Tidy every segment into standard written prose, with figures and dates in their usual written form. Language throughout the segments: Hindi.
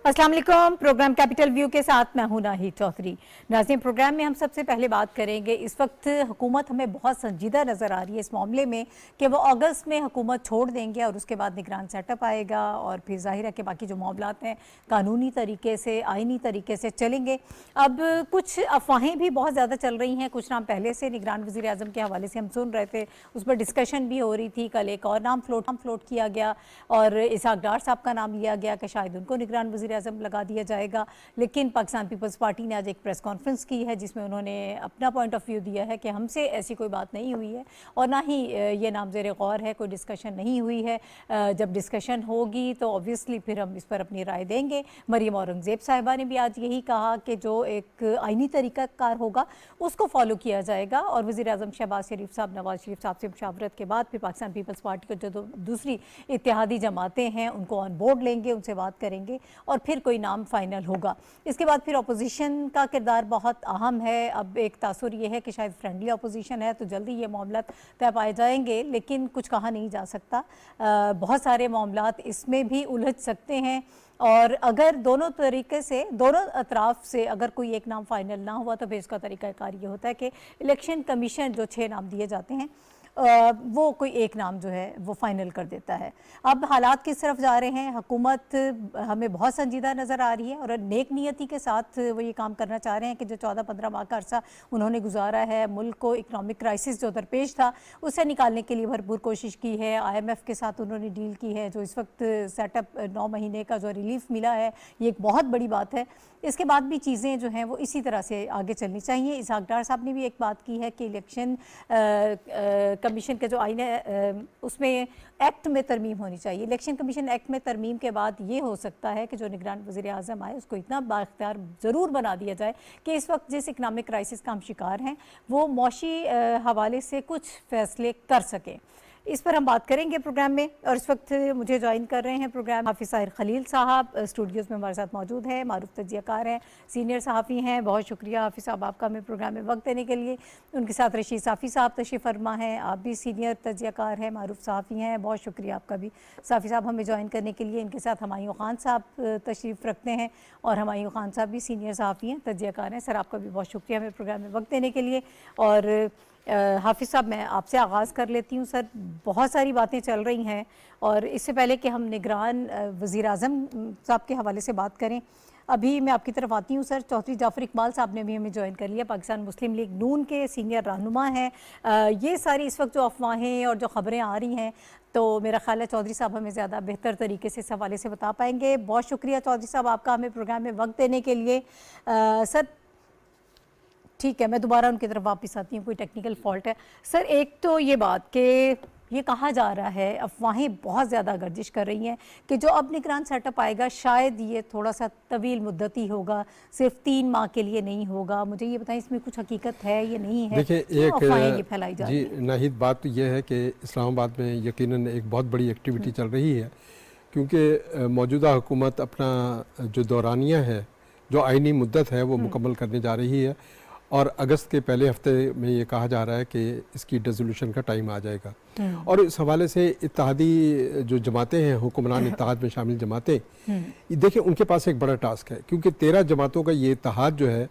अस्सलाम वालेकुम। प्रोग्राम कैपिटल व्यू के साथ मैं हूं नाहिद चौधरी। नाज़रीन, प्रोग्राम में हम सबसे पहले बात करेंगे, इस वक्त हुकूमत हमें बहुत संजीदा नज़र आ रही है इस मामले में कि वो अगस्त में हुकूमत छोड़ देंगे और उसके बाद निगरान सेटअप आएगा और फिर ज़ाहिर है कि बाकी जो मामलात हैं कानूनी तरीके से, आइनी तरीके से चलेंगे। अब कुछ अफवाहें भी बहुत ज़्यादा चल रही हैं। कुछ नाम पहले से निगरान वज़ीर आज़म के हवाले से हम सुन रहे थे, उस पर डिस्कशन भी हो रही थी। कल एक और नाम फ्लोट किया गया और इसहाक डार साहब का नाम लिया गया कि शायद उनको निगरान वज़ीर आज़म लगा दिया जाएगा। लेकिन पाकिस्तान पीपल्स पार्टी ने आज एक प्रेस कॉन्फ्रेंस की है जिसमें उन्होंने अपना पॉइंट ऑफ व्यू दिया है कि हमसे ऐसी कोई बात नहीं हुई है और ना ही ये नामज़ेर गौर है, कोई डिस्कशन नहीं हुई है। जब डिस्कशन होगी तो ऑब्वियसली फिर हम इस पर अपनी राय देंगे। मरीम औरंगज़ेब साहिबा ने भी आज यही कहा कि जो एक आइनी तरीक़ाकार होगा उसको फॉलो किया जाएगा और वज़ीर आज़म शहबाज शरीफ साहब, नवाज़ शरीफ साहब से मुशावरत के बाद फिर पाकिस्तान पीपल्स पार्टी को जो दूसरी इत्तेहादी जमातें हैं उनको ऑन बोर्ड लेंगे, उनसे बात करेंगे और फिर कोई नाम फाइनल होगा। इसके बाद फिर अपोजिशन का किरदार बहुत अहम है। अब एक तासुर ये है कि शायद फ्रेंडली अपोजिशन है तो जल्दी ये मामला तय पाए जाएंगे, लेकिन कुछ कहा नहीं जा सकता। बहुत सारे मामलात इसमें भी उलझ सकते हैं और अगर दोनों तरीके से, दोनों अतराफ से अगर कोई एक नाम फाइनल ना हुआ तो फिर इसका तरीक़ाकार ये होता है कि इलेक्शन कमीशन जो 6 नाम दिए जाते हैं वो कोई एक नाम जो है वो फाइनल कर देता है। अब हालात किस तरफ जा रहे हैं, हुकूमत हमें बहुत संजीदा नज़र आ रही है और नेक नियति के साथ वो ये काम करना चाह रहे हैं कि जो 14-15 माह का अरसा उन्होंने गुजारा है, मुल्क को इकनॉमिक क्राइसिस जो दरपेश था उससे निकालने के लिए भरपूर कोशिश की है। IMF के साथ उन्होंने डील की है। जो इस वक्त सेटअप 9 महीने का जो रिलीफ मिला है ये एक बहुत बड़ी बात है। इसके बाद भी चीज़ें जो हैं वो इसी तरह से आगे चलनी चाहिए। इसहाक डार साहब ने भी एक बात की है कि इलेक्शन कमीशन के जो आईन है उसमें एक्ट में तरमीम होनी चाहिए। इलेक्शन कमीशन एक्ट में तरमीम के बाद ये हो सकता है कि जो निगरान वज़ीर आज़म आए उसको इतना बाख्तियार ज़रूर बना दिया जाए कि इस वक्त जिस इकनॉमिक क्राइसिस का हम शिकार हैं वो मौशी हवाले से कुछ फ़ैसले कर सकें। इस पर हम बात करेंगे प्रोग्राम में और इस वक्त मुझे ज्वाइन कर रहे हैं प्रोग्राम हाफिज़ ताहिर खलील साहब, स्टूडियोज़ में हमारे साथ मौजूद हैं। मारूफ तजियाकार हैं, सीनियर सहाफ़ी हैं। बहुत शुक्रिया हाफिज़ साहब आपका हमें प्रोग्राम में वक्त देने के लिए। उनके साथ रशीद साफ़ी साहब तशरीफ़ फरमा हैं, आप भी सीनियर तजियाकार हैं, मारूफ सहाफ़ी हैं। बहुत शुक्रिया आपका भी साफ़ी साहब हमें ज्वाइन करने के लिए। इनके साथ हमायूं ख़ान साहब तशरीफ़ रखते हैं और हमायूं ख़ान साहब भी सीनियर सहाफ़ी हैं, तजियाकार हैं। सर आपका भी बहुत शुक्रिया हमें प्रोग्राम में वक्त देने के लिए। और हाफिज़ साहब मैं आपसे आगाज़ कर लेती हूँ। सर, बहुत सारी बातें चल रही हैं और इससे पहले कि हम निगरान वज़ीर आज़म साहब के हवाले से बात करें, अभी मैं आपकी तरफ आती हूँ। सर, चौधरी जाफ़र इकबाल साहब ने भी हमें ज्वाइन कर लिया, पाकिस्तान मुस्लिम लीग नून के सीनियर रहनुमा हैं। ये सारी इस वक्त जो अफवाहें और जो ख़बरें आ रही हैं तो मेरा ख्याल है चौधरी साहब हमें ज़्यादा बेहतर तरीके से इस हवाले से बता पाएंगे। बहुत शुक्रिया चौधरी साहब आपका हमें प्रोग्राम में वक्त देने के लिए। सर ठीक है, मैं दोबारा उनकी तरफ वापस आती हूँ, कोई टेक्निकल फॉल्ट है। सर, एक तो ये बात कि ये कहा जा रहा है, अफवाहें बहुत ज़्यादा गर्दिश कर रही हैं कि जो अब निगरान सेटअप आएगा शायद ये थोड़ा सा तवील मुद्दती होगा, सिर्फ 3 माह के लिए नहीं होगा। मुझे ये बताएं इसमें कुछ हकीकत है या नहीं है? देखिए, एक अफवाहें ये फैलाई जा रही हैं। जी नाहिद, बात तो ये है कि इस्लामाबाद में यकीनन एक बहुत बड़ी एक्टिविटी चल रही है क्योंकि मौजूदा हुकूमत अपना जो दौरानिया है, जो आइनी मुद्दत है वो मुकम्मल करने जा रही है और अगस्त के पहले हफ्ते में ये कहा जा रहा है कि इसकी डिसोल्यूशन का टाइम आ जाएगा। और इस हवाले से इत्तेहादी जो जमातें हैं, हुक्मरान इत्तेहाद में शामिल जमातें, देखिए उनके पास एक बड़ा टास्क है क्योंकि 13 जमातों का ये इत्तेहाद जो है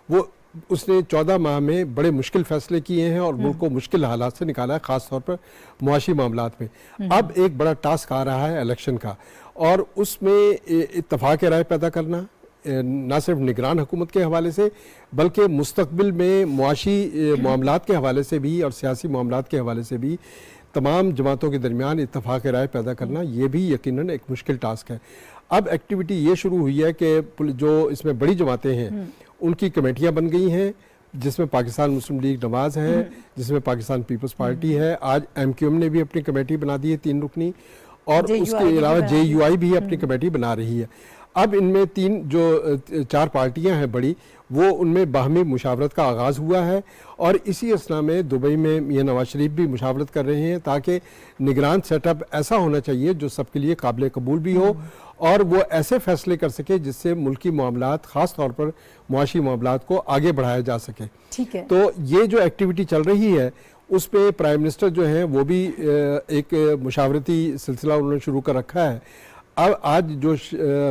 वो उसने 14 माह में बड़े मुश्किल फ़ैसले किए हैं और मुल्क को मुश्किल हालात से निकाला है, ख़ास तौर पर मुआशी मामलात में। अब एक बड़ा टास्क आ रहा है इलेक्शन का और उसमें इत्तफाक़ राय पैदा करना, ना सिर्फ निगरान हुकूमत के हवाले से बल्कि मुस्तकबिल में मुआशी मामलात के हवाले से भी और सियासी मामलात के हवाले से भी तमाम जमातों के दरमियान इत्तफाक़ राय पैदा करना, ये भी यकीनन एक मुश्किल टास्क है। अब एक्टिविटी ये शुरू हुई है कि जो इसमें बड़ी जमातें हैं उनकी कमेटियाँ बन गई हैं, जिसमें पाकिस्तान मुस्लिम लीग नवाज़ है, जिसमें पाकिस्तान पीपल्स पार्टी है। आज MQM ने भी अपनी कमेटी बना दी है 3 रुकनी और उसके अलावा JUI भी अपनी कमेटी बना रही है। अब इनमें 4 पार्टियां हैं बड़ी, वो उनमें बाहमी मुशावरत का आगाज़ हुआ है और इसी असना में दुबई में मियां नवाज शरीफ भी मुशावरत कर रहे हैं ताकि निगरान सेटअप ऐसा होना चाहिए जो सबके लिए काबिल कबूल भी हो और वो ऐसे फैसले कर सके जिससे मुल्की मामलात, ख़ास तौर पर मुआशी मामलात को आगे बढ़ाया जा सके। ठीक है। तो ये जो एक्टिविटी चल रही है उस पर प्राइम मिनिस्टर जो हैं वो भी एक मुशावरती सिलसिला उन्होंने शुरू कर रखा है। अब आज जो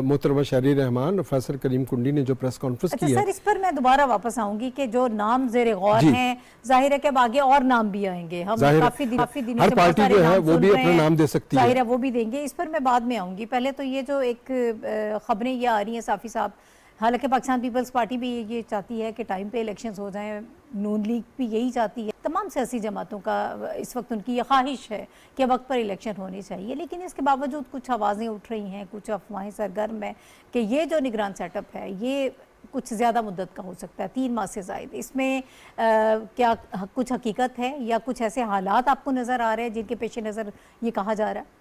मोहतरमा शहरी रहमान और फैसल करीम कुंडी ने जो प्रेस कॉन्फ्रेंस अच्छा की है, सर, इस पर मैं दोबारा वापस आऊंगी कि जो नाम जेरे गौर जी। हैं, जाहिर है कि अब आगे और नाम भी आएंगे। हम जाहिर है, काफी दिनों हर से बहुत पार्टी सारे जो है नाम वो सुन भी रहे अपना हैं, नाम दे सकती है। जाहिर है वो भी देंगे। इस पर मैं बाद में आऊंगी। पहले तो ये जो एक खबरें ये आ रही हैं साफी साहब, हालांकि पाकिस्तान पीपल्स पार्टी भी ये चाहती है कि टाइम पे इलेक्शंस हो जाएं, नून लीग भी यही चाहती है, तमाम सियासी जमातों का इस वक्त उनकी ये ख्वाहिश है कि वक्त पर इलेक्शन होनी चाहिए। लेकिन इसके बावजूद कुछ आवाज़ें उठ रही हैं, कुछ अफवाहें सरगर्म हैं कि ये जो निगरान सेटअप है ये कुछ ज़्यादा मुद्दत का हो सकता है, 3 माह से ज़ायद। इसमें क्या कुछ हकीकत है या कुछ ऐसे हालात आपको नज़र आ रहे हैं जिनके पेश नज़र ये कहा जा रहा है?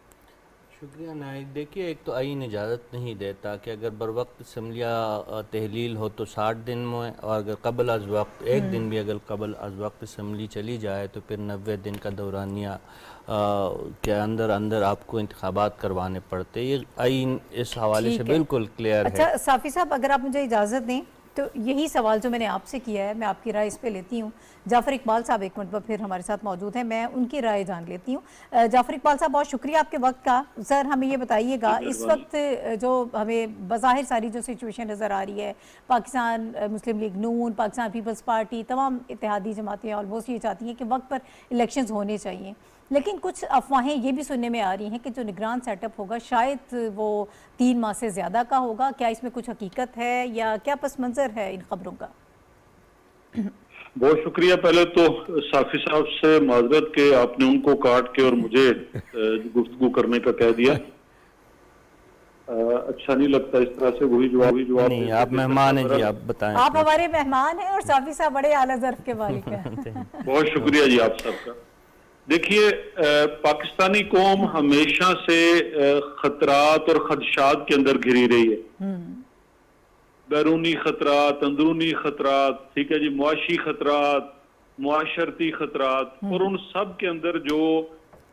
शुक्रिया नाइक। देखिए, एक तो आईन इजाज़त नहीं देता कि अगर बर वक्त असम्बलियाँ तहलील हो तो 60 दिन में, और अगर कबल अज़ वक्त एक दिन भी अगर कबल अज़ वक्त असम्बली चली जाए तो फिर 90 दिन का दौरानिया के अंदर अंदर आपको इंतखाबात करवाने पड़ते। ये आईन इस हवाले से ठीक है। बिल्कुल क्लियर है। अच्छा साफ़ी साहब, अगर आप मुझे इजाज़त दें तो यही सवाल जो मैंने आपसे किया है, मैं आपकी राय इस पे लेती हूँ। जाफ़र इकबाल साहब एक मिनट पर फिर हमारे साथ मौजूद हैं, मैं उनकी राय जान लेती हूँ। जाफ़र इकबाल साहब, बहुत शुक्रिया आपके वक्त का। सर हमें ये बताइएगा, इस वक्त जो हमें बज़ाहिर सारी जो सिचुएशन नज़र आ रही है, पाकिस्तान मुस्लिम लीग नून, पाकिस्तान पीपल्स पार्टी, तमाम इत्तेहादी जमातें ऑलमोस्ट ये चाहती हैं कि वक्त पर इलेक्शंस होने चाहिए, लेकिन कुछ अफवाहें ये भी सुनने में आ रही हैं कि जो निगरान सेटअप होगा शायद वो 3 माह से ज़्यादा का होगा। क्या इसमें कुछ हकीकत है या क्या पस मंज़र है इन खबरों का? बहुत शुक्रिया। पहले तो साफी साहब से माजरत के आपने उनको काट के और मुझे गुफ्तगू करने का कह दिया। अच्छा नहीं लगता इस तरह से वही जवाब नहीं, आप मेहमान हैं जी, आप बताएं। आप हमारे मेहमान हैं और साफी साहब बड़े आला ज़र्फ के मालिक हैं। बहुत शुक्रिया जी आप सबका। देखिए, पाकिस्तानी कौम हमेशा से खतरात और खदशात के अंदर घिरी रही है। बैरूनी खतरात, अंदरूनी खतरात, ठीक है जी, मुआशी खतरात, मुआशरती खतरात, और उन सब के अंदर जो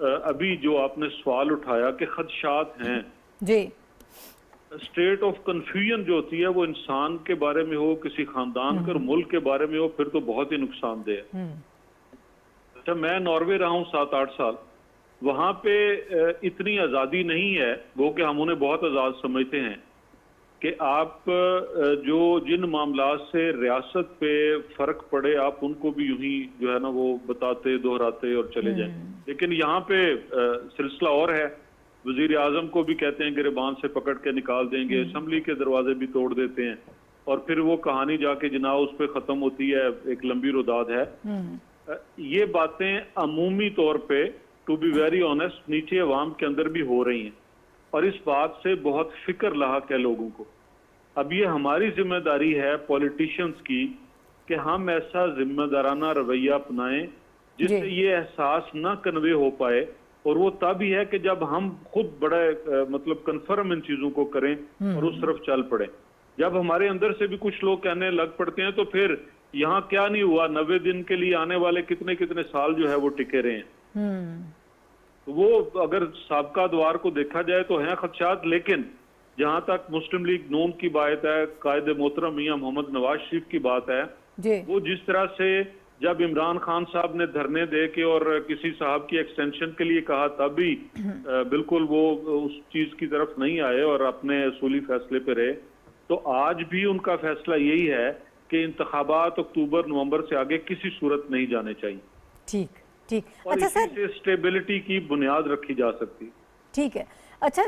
अभी जो आपने सवाल उठाया कि खदशात हैं जी, स्टेट ऑफ कंफ्यूजन जो होती है वो इंसान के बारे में हो, किसी खानदान के और मुल्क के बारे में हो, फिर तो बहुत ही नुकसानदेह है। अच्छा, मैं नॉर्वे रहा हूँ 7-8 साल। वहां पे इतनी आज़ादी नहीं है, वो कि हम उन्हें बहुत आज़ाद समझते हैं कि आप जो जिन मामलात से रियासत पे फर्क पड़े आप उनको भी यूं ही जो है ना वो बताते, दोहराते और चले जाएं। लेकिन यहाँ पे सिलसिला और है। वजीर आजम को भी कहते हैं गिरबान से पकड़ के निकाल देंगे, असम्बली के दरवाजे भी तोड़ देते हैं, और फिर वो कहानी जाके जनाब उस पर खत्म होती है, एक लंबी रुदाद है। ये बातें अमूमी तौर पे, टू बी वेरी ऑनेस्ट, नीचे अवाम के अंदर भी हो रही हैं, और इस बात से बहुत फिक्र लाक है लोगों को। अब ये हमारी जिम्मेदारी है पॉलिटिशियंस की कि हम ऐसा जिम्मेदाराना रवैया अपनाएं जिससे ये एहसास ना कन्वे हो पाए, और वो तब ही है कि जब हम खुद बड़े मतलब कन्फर्म इन चीजों को करें और उस तरफ चल पड़े। जब हमारे अंदर से भी कुछ लोग कहने लग पड़ते हैं तो फिर यहाँ क्या नहीं हुआ, 90 दिन के लिए आने वाले कितने कितने साल जो है वो टिके रहे हैं। तो वो अगर साबका द्वार को देखा जाए तो हैं खदशात, लेकिन जहां तक मुस्लिम लीग नून की बात है, कायदे मोहतरम मियां मोहम्मद नवाज शरीफ की बात है, वो जिस तरह से जब इमरान खान साहब ने धरने दे के और किसी साहब की एक्सटेंशन के लिए कहा तब भी बिल्कुल वो उस चीज की तरफ नहीं आए और अपने असूली फैसले पे रहे। तो आज भी उनका फैसला यही है कि इंतखाबात अक्टूबर नवंबर से आगे किसी सूरत नहीं जाने चाहिए। ठीक ठीक। और अच्छा इसी सर, से स्टेबिलिटी की बुनियाद रखी जा सकती। ठीक है। अच्छा,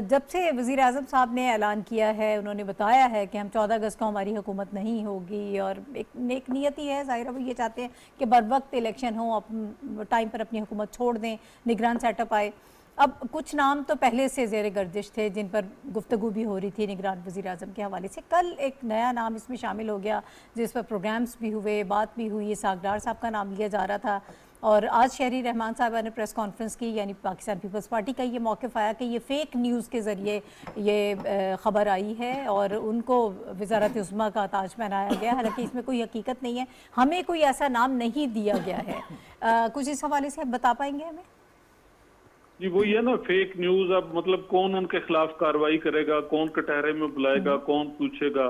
जब से वज़ीर आज़म साहब ने ऐलान किया है, उन्होंने बताया है कि हम 14 अगस्त को हमारी हुकूमत नहीं होगी, और एक नेक नियति है, ज़ाहिर है वो ये चाहते हैं कि बर वक्त इलेक्शन हो, टाइम पर अपनी हुकूमत छोड़ दें, निगरान सेटअप आए। अब कुछ नाम तो पहले से ज़ेर गर्दिश थे जिन पर गुफ्तगू भी हो रही थी निगरान वज़ीर आज़म के हवाले से। कल एक नया नाम इसमें शामिल हो गया जिस पर प्रोग्राम्स भी हुए, बात भी हुई, साग डार साहब का नाम लिया जा रहा था, और आज शहरी रहमान साहब ने प्रेस कॉन्फ्रेंस की, यानी पाकिस्तान पीपल्स पार्टी का ये मौक़िफ़ आया कि ये फ़ेक न्यूज़ के ज़रिए ये ख़बर आई है और उनको वज़ारत उस्मा का ताज पहनाया गया। हालांकि इसमें कोई हकीकत नहीं है, हमें कोई ऐसा नाम नहीं दिया गया है। कुछ इस हवाले से बता पाएंगे हमें? जी वही है ना, फेक न्यूज। अब मतलब कौन उनके खिलाफ कार्रवाई करेगा, कौन कटहरे में बुलाएगा, कौन पूछेगा,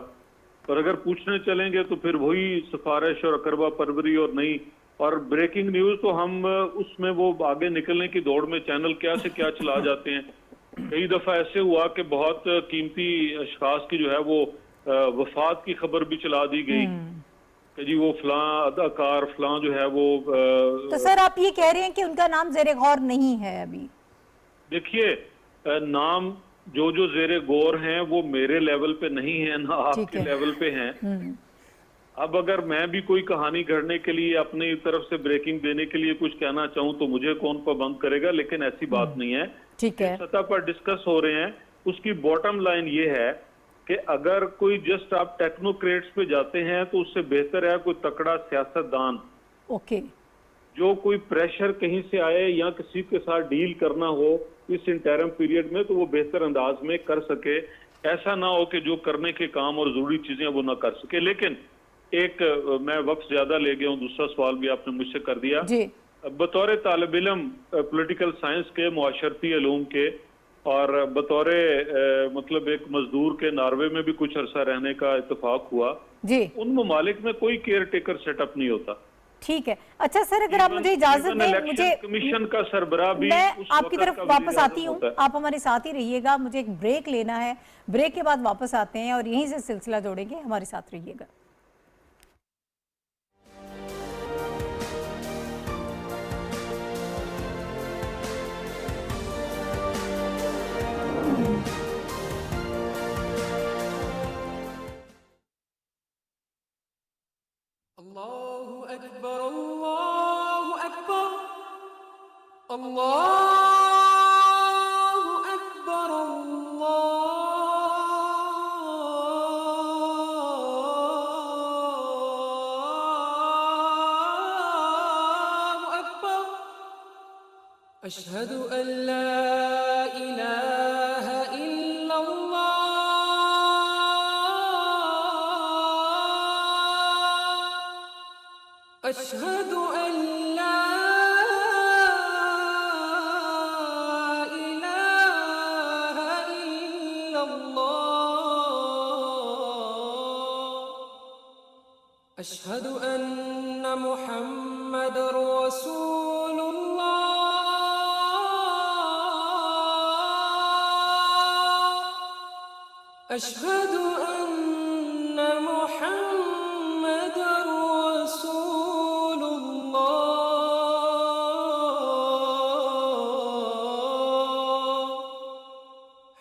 और अगर पूछने चलेंगे तो फिर वही सिफारिश और अकरबा परवरी और नहीं। और ब्रेकिंग न्यूज तो हम उसमें वो आगे निकलने की दौड़ में चैनल क्या से क्या चला जाते हैं। कई दफा ऐसे हुआ कि बहुत कीमती अशखास की जो है वो वफात की खबर भी चला दी गई कि जी वो फलां अदाकार फलां जो है वो तो सर आप ये कह रहे हैं कि उनका नाम ज़ेरे गौर नहीं है अभी? देखिए नाम जो जो जेरे गौर हैं वो मेरे लेवल पे नहीं है ना ठीक आपके है। लेवल पे हैं। अब अगर मैं भी कोई कहानी गढ़ने के लिए अपनी तरफ से ब्रेकिंग देने के लिए कुछ कहना चाहूं तो मुझे कौन पाबंद करेगा, लेकिन ऐसी बात नहीं है। ठीक है। जिस सतह पर डिस्कस हो रहे हैं उसकी बॉटम लाइन ये है कि अगर कोई जस्ट आप टेक्नोक्रेट्स पे जाते हैं तो उससे बेहतर है कोई तकड़ा सियासतदान ओके। जो कोई प्रेशर कहीं से आए या किसी के साथ डील करना हो इस इंटरम पीरियड में तो वो बेहतर अंदाज में कर सके। ऐसा ना हो कि जो करने के काम और जरूरी चीजें वो ना कर सके। लेकिन एक मैं वक्त ज्यादा ले गया हूँ, दूसरा सवाल भी आपने मुझसे कर दिया। जी। बतौर तालिब इल्म पॉलिटिकल साइंस के, मुआशरती इल्म के और बतौर मतलब एक मजदूर के नॉर्वे में भी कुछ अरसा रहने का इत्तेफाक हुआ। जी। उन ममालिक में कोई केयर टेकर सेटअप नहीं होता। ठीक है। अच्छा सर, अगर आप मुझे इजाजत दें, मुझे कमीशन का सरबराह भी मैं उस आपकी वक्त तरफ का वापस वज़ीर आती आज़म हूँ, होता है। आप हमारे साथ ही रहिएगा, मुझे एक ब्रेक लेना है, ब्रेक के बाद वापस आते हैं और यहीं से सिलसिला जोड़ेंगे, हमारे साथ रहिएगा। अल्लाहु अकबर, अल्लाहु अकबर, अल्लाहु अकबर, अल्लाहु अकबर। अशहदु अल्ला इलाहा इल्लल्लाह, अशहदु अल्ला इलाहा इल्लल्लाह, अशहदु अन्ना मुहम्मदर रसूलुल्लाह, अशहदु अन्ना मुहम्मदर रसूलुल्लाह।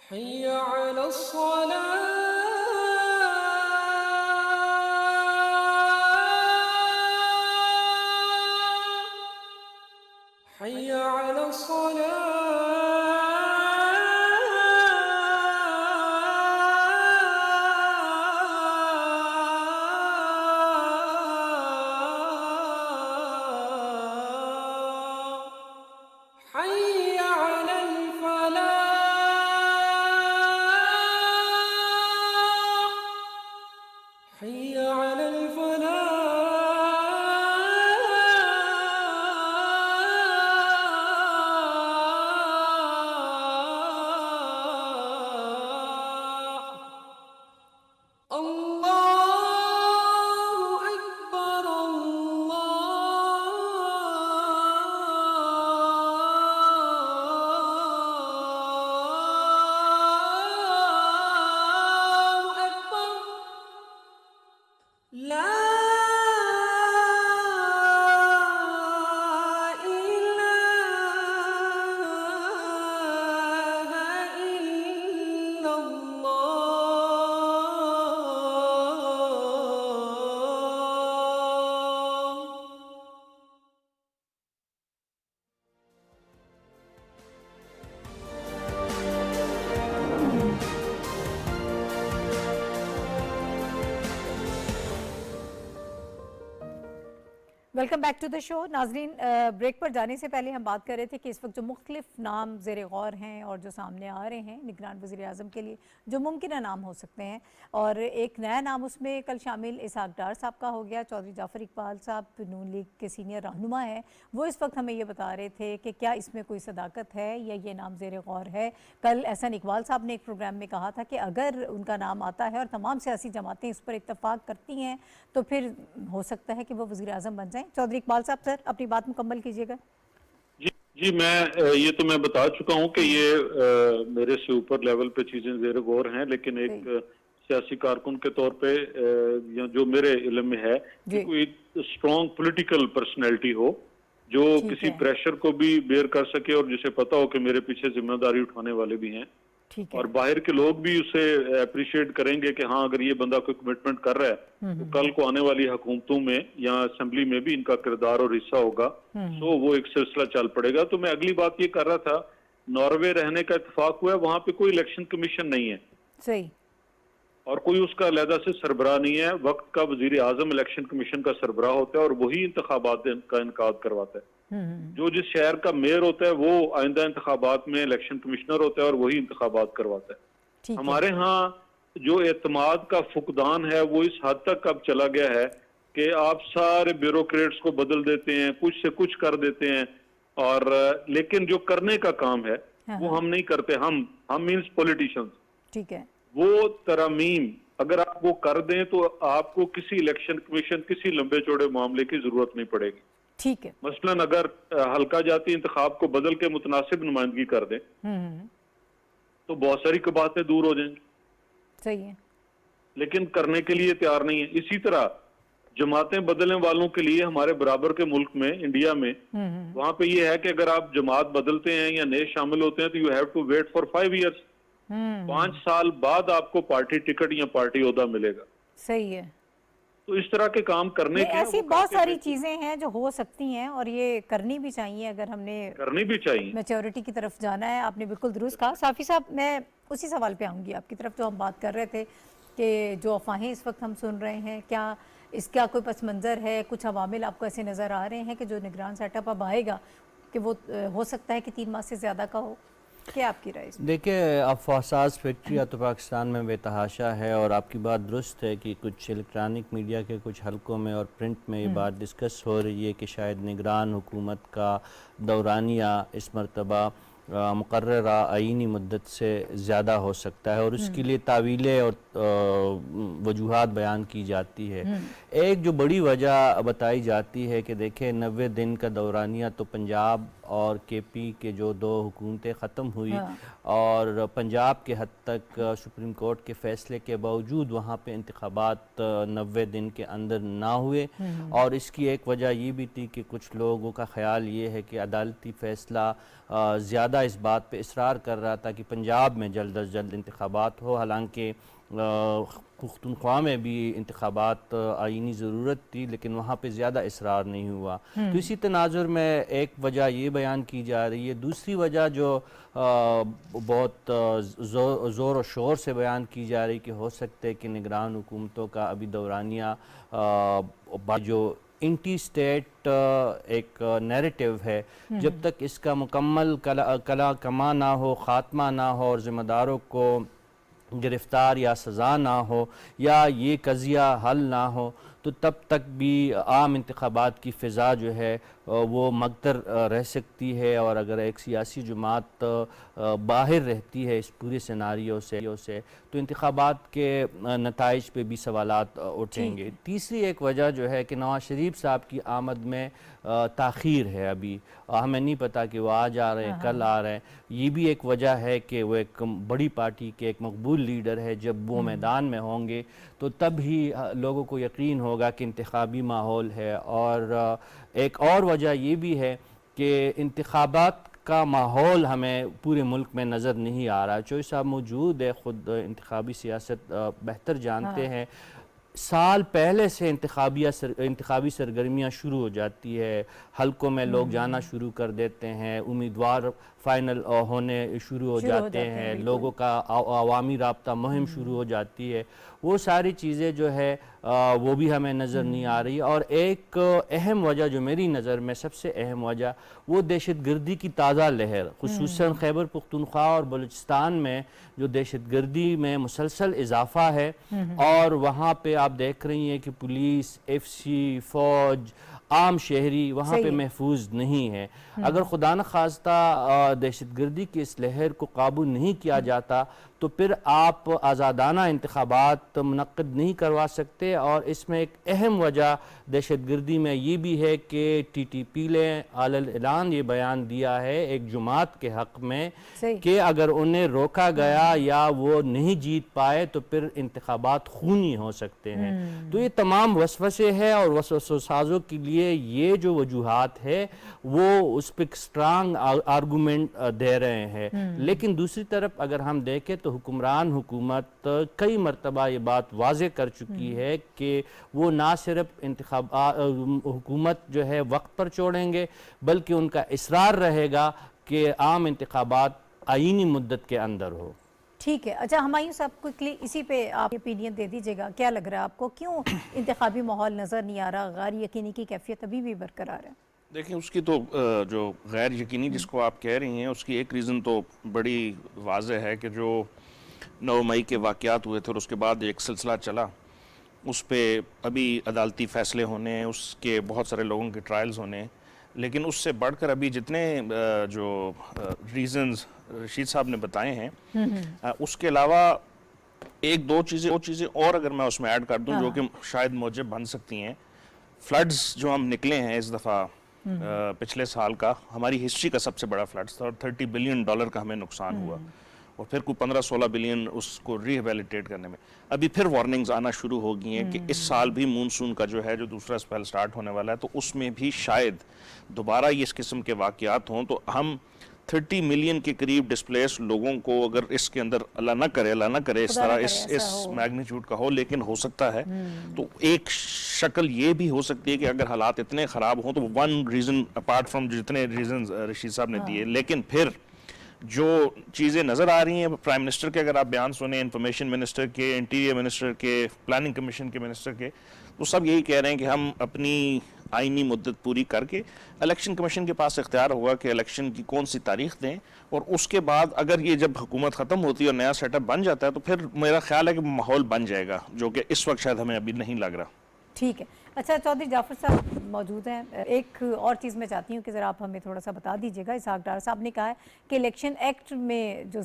हय्य अला अस्सलाह, हय्य अला अस्सलाह, हय्य अलल फलाह, हय्य अलल फलाह। अल्लाहु अकबर, अल्लाहु अकबर। ला इलाहा इल्लल्लाह। Welcome back to the show. नाजरीन, ब्रेक पर जाने से पहले हम बात कर रहे थे कि इस वक्त जो मुख्तलिफ नाम ज़ेरे गौर हैं और जो सामने आ रहे हैं निगरान वज़ीर आज़म के लिए, जो मुमकिन नाम हो सकते हैं, और एक नया नाम उसमें कल शामिल इसहाक डार साहब का हो गया। चौधरी जाफ़र इकबाल साहब नून लीग के सीनियर रहनुमा हैं, वो इस वक्त हमें ये बता रहे थे कि क्या इसमें कोई सदाकत है या ये नाम ज़ेरे गौर है। कल एहसन इकबाल साहब ने एक प्रोग्राम में कहा था कि अगर उनका नाम आता है और तमाम सियासी जमातें इस पर इत्तफाक करती हैं तो फिर हो सकता है कि वो वज़ीर आज़म बन जाएँ। चौधरी इकबाल साहब, सर अपनी बात मुकम्मल कीजिएगा। जी ये तो मैं बता चुका हूं कि ये मेरे से ऊपर लेवल पे चीजें ज़ेर गौर हैं, लेकिन एक सियासी कारकुन के तौर पे या जो मेरे इल्म में है कि जी। कोई स्ट्रॉन्ग पॉलिटिकल पर्सनैलिटी हो जो ठीक किसी है। प्रेशर को भी बेयर कर सके और जिसे पता हो कि मेरे पीछे जिम्मेदारी उठाने वाले भी हैं, ठीक है। और बाहर के लोग भी उसे अप्रिशिएट करेंगे कि हाँ, अगर ये बंदा कोई कमिटमेंट कर रहा है तो कल को आने वाली हुकूमतों में या असेंबली में भी इनका किरदार और हिस्सा होगा, तो वो एक सिलसिला चल पड़ेगा। तो मैं अगली बात ये कर रहा था, नॉर्वे रहने का इत्तेफाक हुआ है, वहां पे कोई इलेक्शन कमीशन नहीं है सही। और कोई उसका अलहदा से सरबराह नहीं है। वक्त का वजीर आजम इलेक्शन कमीशन का सरबराह होता है और वही इंतखाबात का इनकाद करवाता है। जो जिस शहर का मेयर होता है वो आइंदा इंतखाबात में इलेक्शन कमिश्नर होता है और वही इंतखाबात करवाता है। ठीक है। हमारे यहाँ जो एतमाद का फुकदान है वो इस हद तक अब चला गया है कि आप सारे ब्यूरोक्रेट्स को बदल देते हैं, कुछ से कुछ कर देते हैं, और लेकिन जो करने का काम है वो हम नहीं करते। हम मीन्स पॉलिटिशियंस। ठीक है। वो तरमीम अगर आप वो कर दें तो आपको किसी इलेक्शन कमीशन, किसी लंबे चौड़े मामले की जरूरत नहीं पड़ेगी। ठीक है। मसलन अगर हल्का जाती इंतखाब को बदल के मुतनासिब नुमाइंदगी कर दें तो बहुत सारी कबातें दूर हो जाएंगी, सही है। लेकिन करने के लिए तैयार नहीं है। इसी तरह जमातें बदलने वालों के लिए हमारे बराबर के मुल्क में, इंडिया में, वहां पे ये है कि अगर आप जमात बदलते हैं या नए शामिल होते हैं तो you have to wait for 5 years. 5 साल बाद आपको पार्टी टिकट या पार्टी ओहदा मिलेगा। सही है। तो इस तरह के काम करने ये के ऐसी वो बहुत करके सारी चीजें हैं जो हो सकती हैं और ये करनी भी चाहिए अगर हमने करनी भी चाहिए। मैच्योरिटी की तरफ जाना है। आपने बिल्कुल दुरुस्त कहा। साफी साहब, मैं उसी सवाल पे आऊंगी आपकी तरफ जो हम बात कर रहे थे कि जो अफवाहें इस वक्त हम सुन रहे हैं, क्या इसका कोई पस मंज़र है? कुछ अवामिल आपको ऐसे नज़र आ रहे हैं कि जो निगरान सेटअप अब आएगा कि वो हो सकता है कि 3 माह से ज़्यादा का हो? क्या आपकी राय इसमें? देखिए, अफवासाज फैक्ट्रियाँ तो पाकिस्तान में बेतहाशा है, और आपकी बात दुरुस्त है कि कुछ इलेक्ट्रॉनिक मीडिया के कुछ हलकों में और प्रिंट में ये बात डिस्कस हो रही है कि शायद निगरान हुकूमत का दौरानिया इस मरतबा मुकर्ररा आईनी मुद्दत से ज़्यादा हो सकता है, और उसके लिए तावीलें और वजूहात बयान की जाती है। एक जो बड़ी वजह बताई जाती है कि देखें, 90 दिन का दौरानिया तो पंजाब और केपी के जो 2 हुकूमतें ख़त्म हुई, और पंजाब के हद तक सुप्रीम कोर्ट के फ़ैसले के बावजूद वहाँ पे इंतखाबात 90 दिन के अंदर ना हुए। और इसकी एक वजह ये भी थी कि कुछ लोगों का ख़्याल ये है कि अदालती फ़ैसला ज़्यादा इस बात पे इसरार कर रहा था कि पंजाब में जल्द अज जल्द इंतखाबात हो, हालांकि पुख्तनख्वा में भी इंतखाबात आईनी ज़रूरत थी, लेकिन वहाँ पे ज़्यादा इसरार नहीं हुआ। तो इसी तनाजुर में एक वजह ये बयान की जा रही है। दूसरी वजह जो बहुत ज़ोर और शोर से बयान की जा रही कि हो सकता है कि निगरान हुकूमतों का अभी दौरानिया जो इंटी स्टेट एक नैरेटिव है, जब तक इसका मुकम्मल कमा ना हो, ख़ात्मा ना हो और ज़िम्मेदारों को गिरफ्तार या सज़ा ना हो या ये कज़िया हल ना हो, तो तब तक भी आम इंतखाबात की फ़िज़ा जो है वो मगतर रह सकती है। और अगर एक सियासी जमात बाहर रहती है इस पूरे सिनारियो से तो इंतखाबात के नताइज पे भी सवालात उठेंगे। तीसरी एक वजह जो है कि नवाज शरीफ साहब की आमद में ताख़ीर है। अभी हमें नहीं पता कि वो आज आ रहे हैं, कल आ रहे हैं। ये भी एक वजह है कि वो एक बड़ी पार्टी के एक मकबूल लीडर है। जब वो मैदान में होंगे तो तब ही लोगों को यकीन होगा कि इंतखाबी माहौल है। और एक और वजह ये भी है कि इंतखाबात का माहौल हमें पूरे मुल्क में नज़र नहीं आ रहा। चौधरी साहब मौजूद है, ख़ुद इंतखाबी सियासत बेहतर जानते हैं। साल पहले से इंतखाबी सरगर्मियाँ शुरू हो जाती है, हलकों में लोग जाना शुरू कर देते हैं, उम्मीदवार फाइनल होने शुरू हो जाते हैं, लोगों का अवामी राब्ता मुहिम शुरू हो जाती है। वो सारी चीज़ें जो है वो भी हमें नज़र नहीं आ रही। और एक अहम वजह जो मेरी नज़र में सबसे अहम वजह वो दहशतगर्दी की ताज़ा लहर, खुसूसन खैबर पख्तूनख्वा और बलूचिस्तान में जो दहशतगर्दी में मुसलसल इजाफा है। और वहाँ पे आप देख रही हैं कि पुलिस, FC, फ़ौज, आम शहरी वहाँ पे महफूज नहीं है। अगर खुदा न खास्ता दहशतगर्दी की इस लहर को काबू नहीं किया जाता तो फिर आप आज़ादाना इंतखाबात मुनक्किद नहीं करवा सकते। और इसमें एक अहम वजह दहशतगर्दी में ये भी है कि TTP ने अलल ऐलान ये बयान दिया है एक जुमात के हक़ में सही। कि अगर उन्हें रोका गया या वो नहीं जीत पाए तो फिर इंतखाबात खूनी हो सकते हैं। तो ये तमाम वसवसे है और वसवसाजों के लिए ये जो वजूहात है वो उस पर स्ट्रांग आर्गूमेंट दे रहे हैं। लेकिन दूसरी तरफ अगर हम देखें तो हुक्मरान हुकूमत कई मरतबा ये बात वाज़े कर चुकी है कि वो ना सिर्फ हुकूमत जो है वक्त पर छोड़ेंगे बल्कि उनका इसरार रहेगा कि आम इंतखाबात आईनी मुद्दत के अंदर हो। ठीक है। अच्छा, हुमायूं साहब क्विकली इसी पे आप ओपिनियन दे दीजिएगा, क्या लग रहा है आपको, क्यों इंतखाबी माहौल नज़र नहीं आ रहा, गैर यकीनी की कैफियत अभी भी बरकरार है? देखिए, उसकी तो जो गैर यकीनी जिसको आप कह रही हैं उसकी एक रीज़न तो बड़ी वाज़ेह है कि जो 9 मई के वाक़यात हुए थे और उसके बाद एक सिलसिला चला, उस पे अभी अदालती फ़ैसले होने हैं, उसके बहुत सारे लोगों के ट्रायल्स होने हैं। लेकिन उससे बढ़कर अभी जितने जो रीज़न्स रशीद साहब ने बताए हैं, उसके अलावा एक दो चीज़ें और अगर मैं उसमें ऐड कर दूं जो कि शायद मौजब बन सकती हैं। फ्लड्स जो हम निकले हैं इस दफ़ा पिछले साल का हमारी हिस्ट्री का सबसे बड़ा फ्लड्स था और $30 बिलियन का हमें नुकसान हुआ और फिर कोई 15-16 बिलियन उसको रिहेबिलिटेट करने में। अभी फिर वार्निंग्स आना शुरू हो गई हैं कि इस साल भी मानसून का जो है जो दूसरा स्पेल स्टार्ट होने वाला है तो उसमें भी शायद दोबारा इस किस्म के वाक़यात हों। तो हम 30 मिलियन के करीब डिस्प्लेस लोगों को अगर इसके अंदर अल्लाह ना करे इस तरह इस मैग्नीट्यूड का हो, लेकिन हो सकता है। तो एक शक्ल ये भी हो सकती है कि अगर हालात इतने ख़राब हों तो वन रीज़न अपार्ट फ्रॉम जितने रीज़न रशीद साहब ने दिए, लेकिन फिर जो चीज़ें नज़र आ रही हैं प्राइम मिनिस्टर के अगर आप बयान सुने, इंफॉर्मेशन मिनिस्टर के, इंटीरियर मिनिस्टर के, प्लानिंग कमीशन के मिनिस्टर के, तो सब यही कह रहे हैं कि हम अपनी आईनी मुद्दत पूरी करके इलेक्शन कमीशन के पास इख्तियार होगा कि इलेक्शन की कौन सी तारीख दें और उसके बाद अगर ये जब हुकूमत ख़त्म होती है और नया सेटअप बन जाता है तो फिर मेरा ख्याल है कि माहौल बन जाएगा, जो कि इस वक्त शायद हमें अभी नहीं लग रहा। ठीक है। अच्छा, चौधरी जाफर साहब मौजूद हैं। एक और चीज़ मैं चाहती हूँ कि ज़रा आप हमें थोड़ा सा बता दीजिएगा। इसहाक डार साहब ने कहा है कि इलेक्शन एक्ट में जो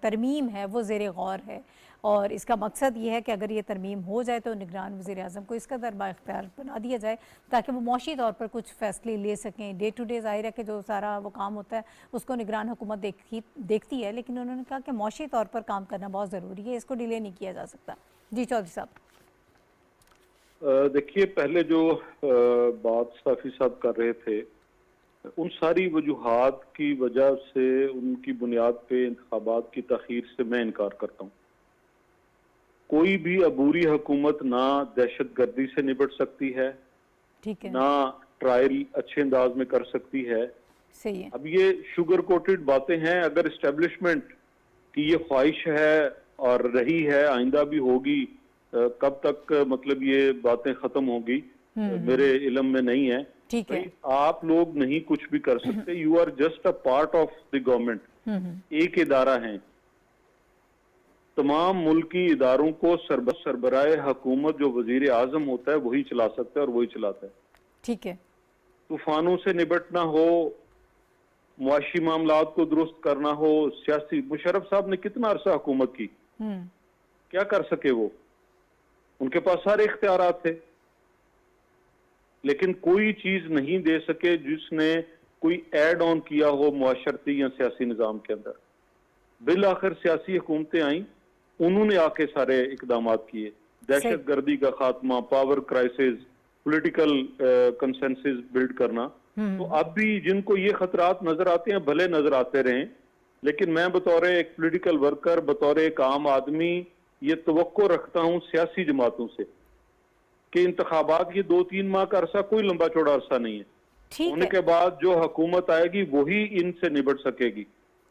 तरमीम है वो ज़ेर गौर है और इसका मकसद ये है कि अगर ये तरमीम हो जाए तो निगरान वज़ीर आज़म को इसका दरबा इख्तियार बना दिया जाए ताकि वो मौशी तौर पर कुछ फ़ैसले ले सकें। डे टू डे ज़ाहिर है कि जो सारा वो काम होता है उसको निगरान हुकूमत देखती है, लेकिन उन्होंने कहा कि मौशी तौर पर काम करना बहुत ज़रूरी है, इसको डिले नहीं किया जा सकता। जी चौधरी साहब। देखिए, पहले जो बात साफ़ी साहब कर रहे थे उन सारी वजूहात की वजह से उनकी बुनियाद पे इंतखाबात की तखीर से मैं इनकार करता हूँ। कोई भी अबूरी हुकूमत ना दहशत गर्दी से निपट सकती है, ठीक है, ना ट्रायल अच्छे अंदाज में कर सकती है। सही है। अब ये शुगर कोटेड बातें हैं। अगर इस्टेब्लिशमेंट की ये ख्वाहिश है और रही है, आइंदा भी होगी, कब तक मतलब ये बातें खत्म होगी मेरे इल्म में नहीं है। ठीक है। आप लोग नहीं कुछ भी कर सकते, you are just a part of the government. एक इदारा है, तमाम मुल्की इदारों को सरबराए हुकूमत जो वजीर आजम होता है वही चला सकता है और वही चलाता है। ठीक है। तूफानों से निपटना हो, मुआशी मामलात को दुरुस्त करना हो, सियासी मुशर्रफ साहब ने कितना अरसा हुकूमत की, क्या कर सके वो? उनके पास सारे इख्तियारात थे, लेकिन कोई चीज नहीं दे सके जिसने कोई एड ऑन किया हो मुआशरती या सियासी निजाम के अंदर। बिल आखिर सियासी हुकूमतें आई, उन्होंने आके सारे इकदाम किए, दहशत गर्दी का खात्मा, power crisis, political consensus build करना। तो अब भी जिनको ये खतरात नजर आते हैं भले नजर आते रहें, लेकिन मैं बतौर एक पॉलिटिकल वर्कर, बतौर एक आम आदमी ये तवक्को रखता हूं सियासी जमातों से कि इंतखाबात ये 2-3 माह का अरसा कोई लंबा चौड़ा अरसा नहीं है। ठीक होने है। के बाद जो हुकूमत आएगी वही इनसे निपट सकेगी।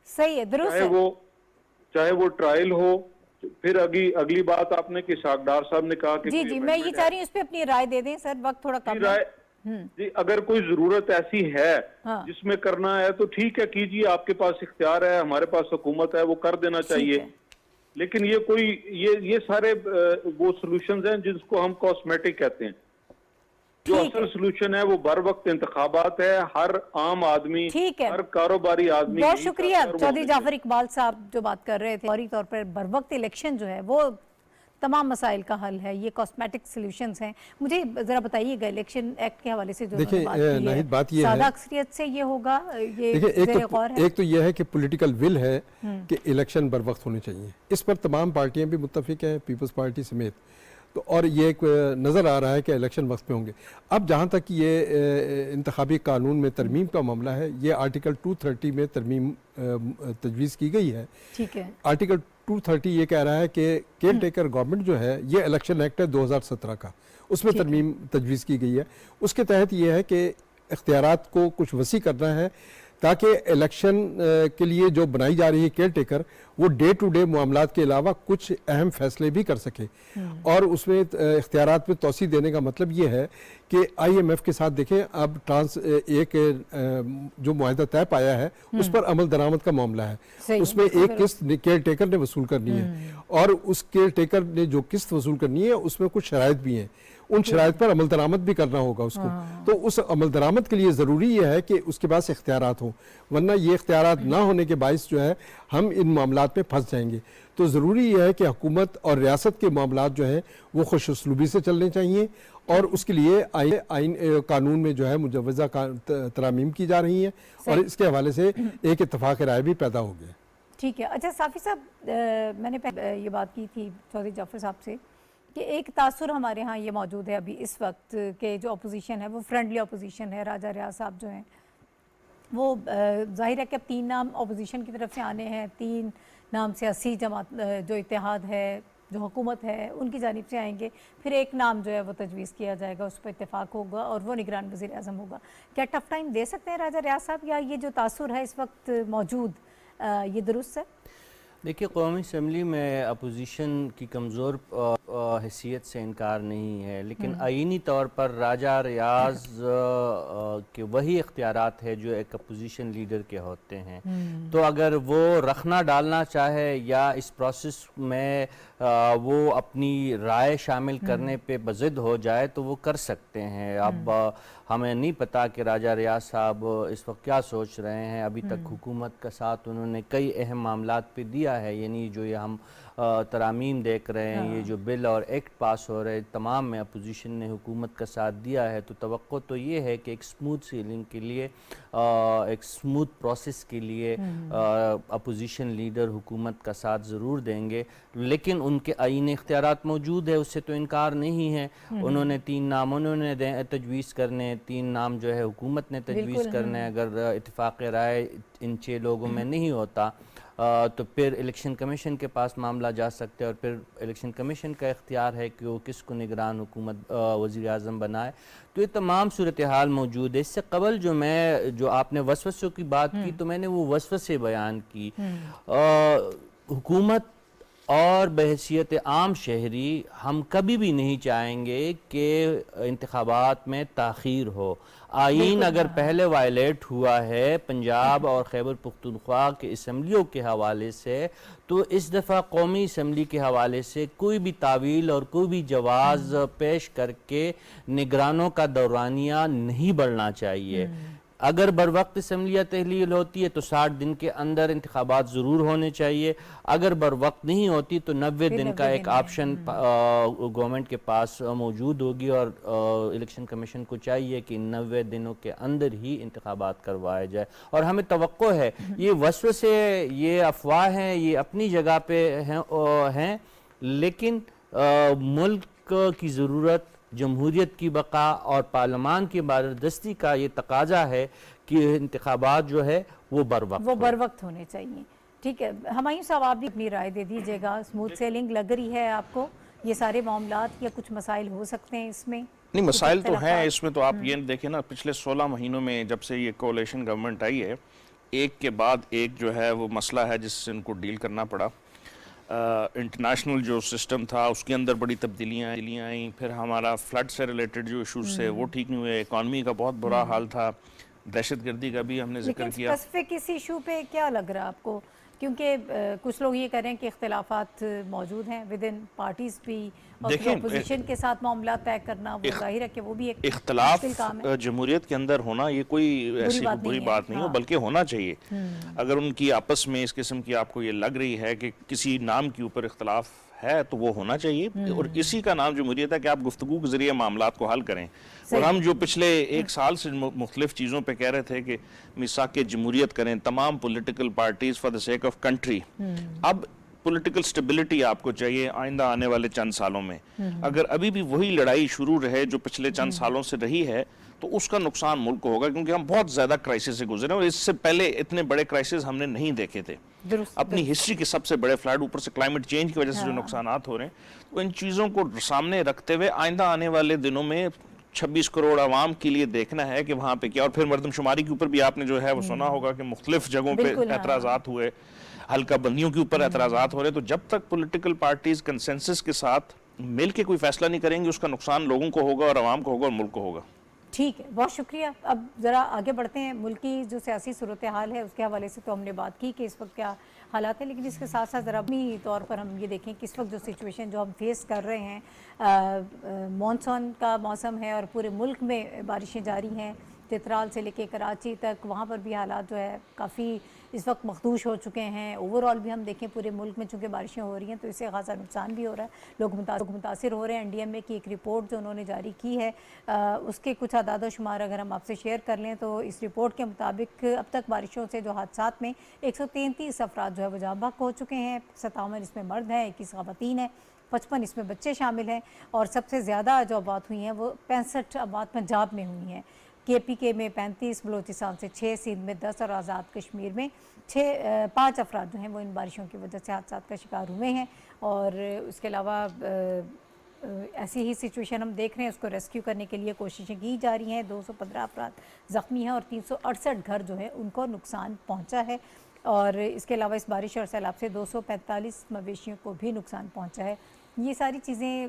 सही है, दुरुस्त है। चाहे वो ट्रायल हो। फिर अगली बात आपने कि सागदार साहब ने कहा कि जी, मैं ये चाह रही हूँ इस पे अपनी राय दे दें सर, वक्त थोड़ा कम है। जी, अगर कोई जरूरत ऐसी है जिसमें करना है तो ठीक है, कीजिए, आपके पास इख्तियार है, हमारे पास हुकूमत है, वो कर देना चाहिए। लेकिन ये कोई ये सारे वो सॉल्यूशंस हैं जिसको हम कॉस्मेटिक कहते हैं। जो असल सॉल्यूशन है वो बर वक्त इंतखाबात है। हर आम आदमी, हर कारोबारी आदमी। बहुत शुक्रिया चौधरी जाफर इकबाल साहब जो बात कर रहे थे, फौरी तौर पर बर वक्त इलेक्शन जो है वो तमाम मसाइल का हल है, ये कॉस्मेटिक सॉल्यूशंस हैं। मुझे ज़रा बताइएगा इलेक्शन एक्ट के हवाले से जो देखिए, उन्होंने बात की है, नाहिद, बात ये है, सादा अक्सरियत से ये होगा, ये देखिए, ज़ेर गौर है? एक तो यह है कि पॉलिटिकल विल है कि इलेक्शन बर वक्त होने चाहिए। इस पर तमाम पार्टियां भी मुत्तफिक हैं, पीपल्स पार्टी समेत। तो और ये एक नज़र आ रहा है कि इलेक्शन वक्त पे होंगे। अब जहाँ तक ये इंतखाबी कानून में तरमीम का मामला है, ये आर्टिकल 230 में तरमीम तजवीज़ की गई है। ठीक है। आर्टिकल 230 ये कह रहा है कि केयर टेकर गवर्नमेंट जो है, ये इलेक्शन एक्ट है 2017 का, उसमें ठीक है। तरमीम तजवीज़ की गई है। उसके तहत ये है कि इख्तियारात को कुछ वसी करना है ताकि इलेक्शन के लिए जो बनाई जा रही है केयर टेकर, वो डे टू डे मामलात के अलावा कुछ अहम फैसले भी कर सके। और उसमें इख्तियारात में तोसी देने का मतलब ये है कि IMF के साथ देखें, अब जो मुआहदा तय पाया है उस पर अमल दरामद का मामला है। सही है, उसमें बिल्कुल एक किस्त केयर टेकर ने वसूल करनी है, और उस केयर टेकर ने जो किस्त वसूल करनी है उसमें कुछ शराइत भी हैं, उन शराइत पर अमल दरामद भी करना होगा उसको। तो उस अमल दरामद के लिए ज़रूरी यह है कि उसके पास इख्तियारात हों, वरना ये इख्तियारात ना होने के बाइस जो है हम इन मामलात में फंस जाएंगे। तो ज़रूरी यह है कि हुकूमत और रियासत के मामलात जो है वो खुश उसलूबी से चलने चाहिए, और उसके लिए आइन कानून में जो है मुजव्वज़ा तरामीम की जा रही हैं, और इसके हवाले से एक इत्तफाक राय भी पैदा हो गया। ठीक है। अच्छा साफ़ी साहब, मैंने ये बात की थी चौधरी जाफ़र साहब से कि एक तासुर हमारे यहाँ ये मौजूद है अभी इस वक्त के जो अपोजिशन है वो फ्रेंडली अपोजिशन है। राजा रियाज साहब जो हैं वो जाहिर है कि अब 3 नाम अपोजिशन की तरफ से आने हैं, 3 नाम सियासी जमात जो इत्तेहाद है, जो हुकूमत है, उनकी जानिब से आएंगे, फिर एक नाम जो है वो तजवीज़ किया जाएगा, उस पर इत्तेफाक होगा और वो निगरान वज़ीर आज़म होगा। क्या टफ टाइम दे सकते हैं राजा रियाज साहब, या ये जो तासुर है इस वक्त मौजूद ये दुरुस्त है? देखिए, कौमी असम्बली में अपोजिशन की कमज़ोर हैसियत से इनकार नहीं है, लेकिन आईनी तौर पर राजा रियाज के वही इख्तियारात है जो एक अपोजिशन लीडर के होते हैं। तो अगर वो रखना डालना चाहे या इस प्रोसेस में वो अपनी राय शामिल करने पे बज़िद हो जाए तो वो कर सकते हैं। अब हमें नहीं पता कि राजा रियाज साहब इस वक्त क्या सोच रहे हैं। अभी तक हुकूमत का साथ उन्होंने कई अहम मामलात पे दिया है, यानी जो ये हम तरामीम देख रहे हैं, ये जो बिल और एक्ट पास हो रहे हैं, तमाम में अपोजिशन ने हुकूमत का साथ दिया है। तो तवक्को तो ये है कि एक स्मूथ सीलिंग के लिए, एक स्मूथ प्रोसेस के लिए अपोजिशन लीडर हुकूमत का साथ ज़रूर देंगे, लेकिन उनके आईनी इख्तियारात मौजूद है, उससे तो इनकार नहीं है। उन्होंने 3 नाम उन्होंने तजवीज़ करने, 3 नाम जो है हुकूमत ने तजवीज़ करने। अगर इत्तेफाक राय इन 6 लोगों में नहीं होता तो फिर इलेक्शन कमीशन के पास मामला जा सकते हैं, और फिर इलेक्शन कमीशन का इख्तियार है कि वो किसको निगरान हुकूमत वज़ीर आज़म बनाए। तो ये तमाम सूरत हाल मौजूद है। इससे कबल जो आपने वसवसों की बात की, तो मैंने वो वसवसे बयान की। हुकूमत और बहैसियत आम शहरी हम कभी भी नहीं चाहेंगे कि इंतखाबात में ताख़ीर हो। आइन अगर पहले वायलेट हुआ है पंजाब और खैबर पख्तूनख्वा के असम्बलियों के हवाले से, तो इस दफ़ा कौमी असम्बली के हवाले से कोई भी तावील और कोई भी जवाज़ पेश करके निगरानों का दौरानिया नहीं बढ़ना चाहिए। अगर बर वक्त असम्बलियाँ तहलील होती है तो 60 दिन के अंदर इंतखाबात ज़रूर होने चाहिए। अगर बर वक्त नहीं होती तो 90 दिन का एक ऑप्शन गवर्नमेंट के पास मौजूद होगी, और इलेक्शन कमीशन को चाहिए कि 90 दिनों के अंदर ही इंतखाबात करवाए जाए। और हमें तवक्को है, ये वसवसे, ये अफवाह हैं, ये अपनी जगह पे हैं, लेकिन मुल्क की ज़रूरत, जमहूरियत की बका और पार्लियामान की बारदस्ती का ये तकाजा है कि इंतखाबात जो है वो बर वक्त होने चाहिए। ठीक है, हुमायूं साहब आप भी अपनी राय दे दीजिएगा। स्मूथ सेलिंग लग रही है आपको ये सारे मामलात, या कुछ मसाइल हो सकते हैं इसमें? नहीं, मसाइल तो हैं इसमें। तो आप ये देखें ना, पिछले 16 महीनों में जब से ये कोalition गवर्नमेंट आई है, एक के बाद एक जो है वो मसला है जिससे इनको डील करना पड़ा। इंटरनेशनल जो सिस्टम था उसके अंदर बड़ी तब्दीलियाँ आई, फिर हमारा फ्लड से रिलेटेड जो इशूज़ थे वो ठीक नहीं हुए, इकॉनमी का बहुत बुरा हाल था, दहशतगर्दी का भी हमने जिक्र किया। स्पेसिफिक इस इशू पे क्या लग रहा है आपको क्योंकि कुछ लोग ये कह रहे हैं कि इख्तिलाफात मौजूद हैं विद इन पार्टीज भी, और देखिए, अपोजिशन के साथ मामला तय करना वो जाहिर है कि वो भी एक इख्तलाफ मुश्किल काम है। जमहूरियत के अंदर होना ये कोई ऐसी बात बुरी नहीं है। बात नहीं हो, हाँ। बल्कि होना चाहिए। अगर उनकी आपस में इस किस्म की आपको ये लग रही है कि किसी नाम के ऊपर इख्तलाफ है तो वो होना चाहिए, और इसी का नाम जमहूरियत है कि आप गुफ्तगू के जरिए मामलात को हल करें। और हम जो पिछले एक साल से मुख्तलिफ चीज़ों पे कह रहे थे कि मिसाक जमहूरियत करें तमाम political parties for the sake of country, अब पॉलिटिकल स्टेबिलिटी आपको चाहिए आइंदा आने वाले चंद सालों में। अगर अभी भी वही लड़ाई शुरू रहे जो पिछले चंद सालों से रही है तो उसका नुकसान मुल्क को होगा, क्योंकि हम बहुत ज़्यादा क्राइसिस से गुजरे और इससे पहले इतने बड़े क्राइसिस हमने नहीं देखे थे। अपनी हिस्ट्री के सबसे बड़े फ्लड, ऊपर से क्लाइमेट चेंज की वजह से जो नुकसानात हो रहे हैं, तो इन चीज़ों को सामने रखते हुए आइंदा आने वाले दिनों में 26 करोड़ आवाम के लिए देखना है कि वहाँ पे क्या, और फिर मरदमशुमारी के ऊपर भी आपने जो है वो सुना होगा कि मुख्तलिफ जगहों पे एतराज़ात हुए, हल्का बंदियों के ऊपर एतराज़ात हो रहे। तो जब तक पॉलिटिकल पार्टीज कंसेंसस के साथ मिल के कोई फैसला नहीं करेंगे, उसका नुकसान लोगों को होगा और आवाम को होगा और मुल्क को होगा। ठीक है, बहुत शुक्रिया। अब ज़रा आगे बढ़ते हैं। मुल्क की जो सियासी सूरत हाल है उसके हवाले से तो हमने बात की कि इस वक्त क्या हालात है, लेकिन इसके साथ साथ ज़रा अपनी तौर पर हम ये देखें कि इस वक्त जो सिचुएशन जो हम फेस कर रहे हैं, मॉनसून का मौसम है और पूरे मुल्क में बारिशें जारी हैं, चित्राल से लेके कराची तक, वहाँ पर भी हालात जो है काफ़ी इस वक्त मखदूश हो चुके हैं। ओवरऑल भी हम देखें पूरे मुल्क में चूँकि बारिशें हो रही हैं तो इससे खासा नुकसान भी हो रहा है, लोग मुतासिर हो रहे हैं। NDMA की एक रिपोर्ट जो उन्होंने जारी की है उसके कुछ आदाद शुमार अगर हम आपसे शेयर कर लें तो इस रिपोर्ट के मुताबिक अब तक बारिशों से जो हादसात में 133 अफराद जो है वो जाँ बहक हो चुके हैं। 57 इसमें मर्द हैं, 21 ख़वातीन हैं, 55 इसमें बच्चे शामिल हैं, और सबसे ज़्यादा जो आबाद हुई हैं वो 65 आबाद पंजाब में हुई हैं। KPK में 35, बलोचिस्तान से 6, सिंध में 10 और आज़ाद कश्मीर में 5 अफराद जो हैं वो इन बारिशों की वजह से हादसात का शिकार हुए हैं। और उसके अलावा ऐसी ही सिचुएशन हम देख रहे हैं, उसको रेस्क्यू करने के लिए कोशिशें की जा रही हैं। 215 अफराद ज़ख्मी हैं और 368 घर जो है उनको नुकसान पहुँचा है। और इसके अलावा इस बारिश और सैलाब से 245 मवेशियों को भी नुकसान पहुँचा है। ये सारी चीज़ें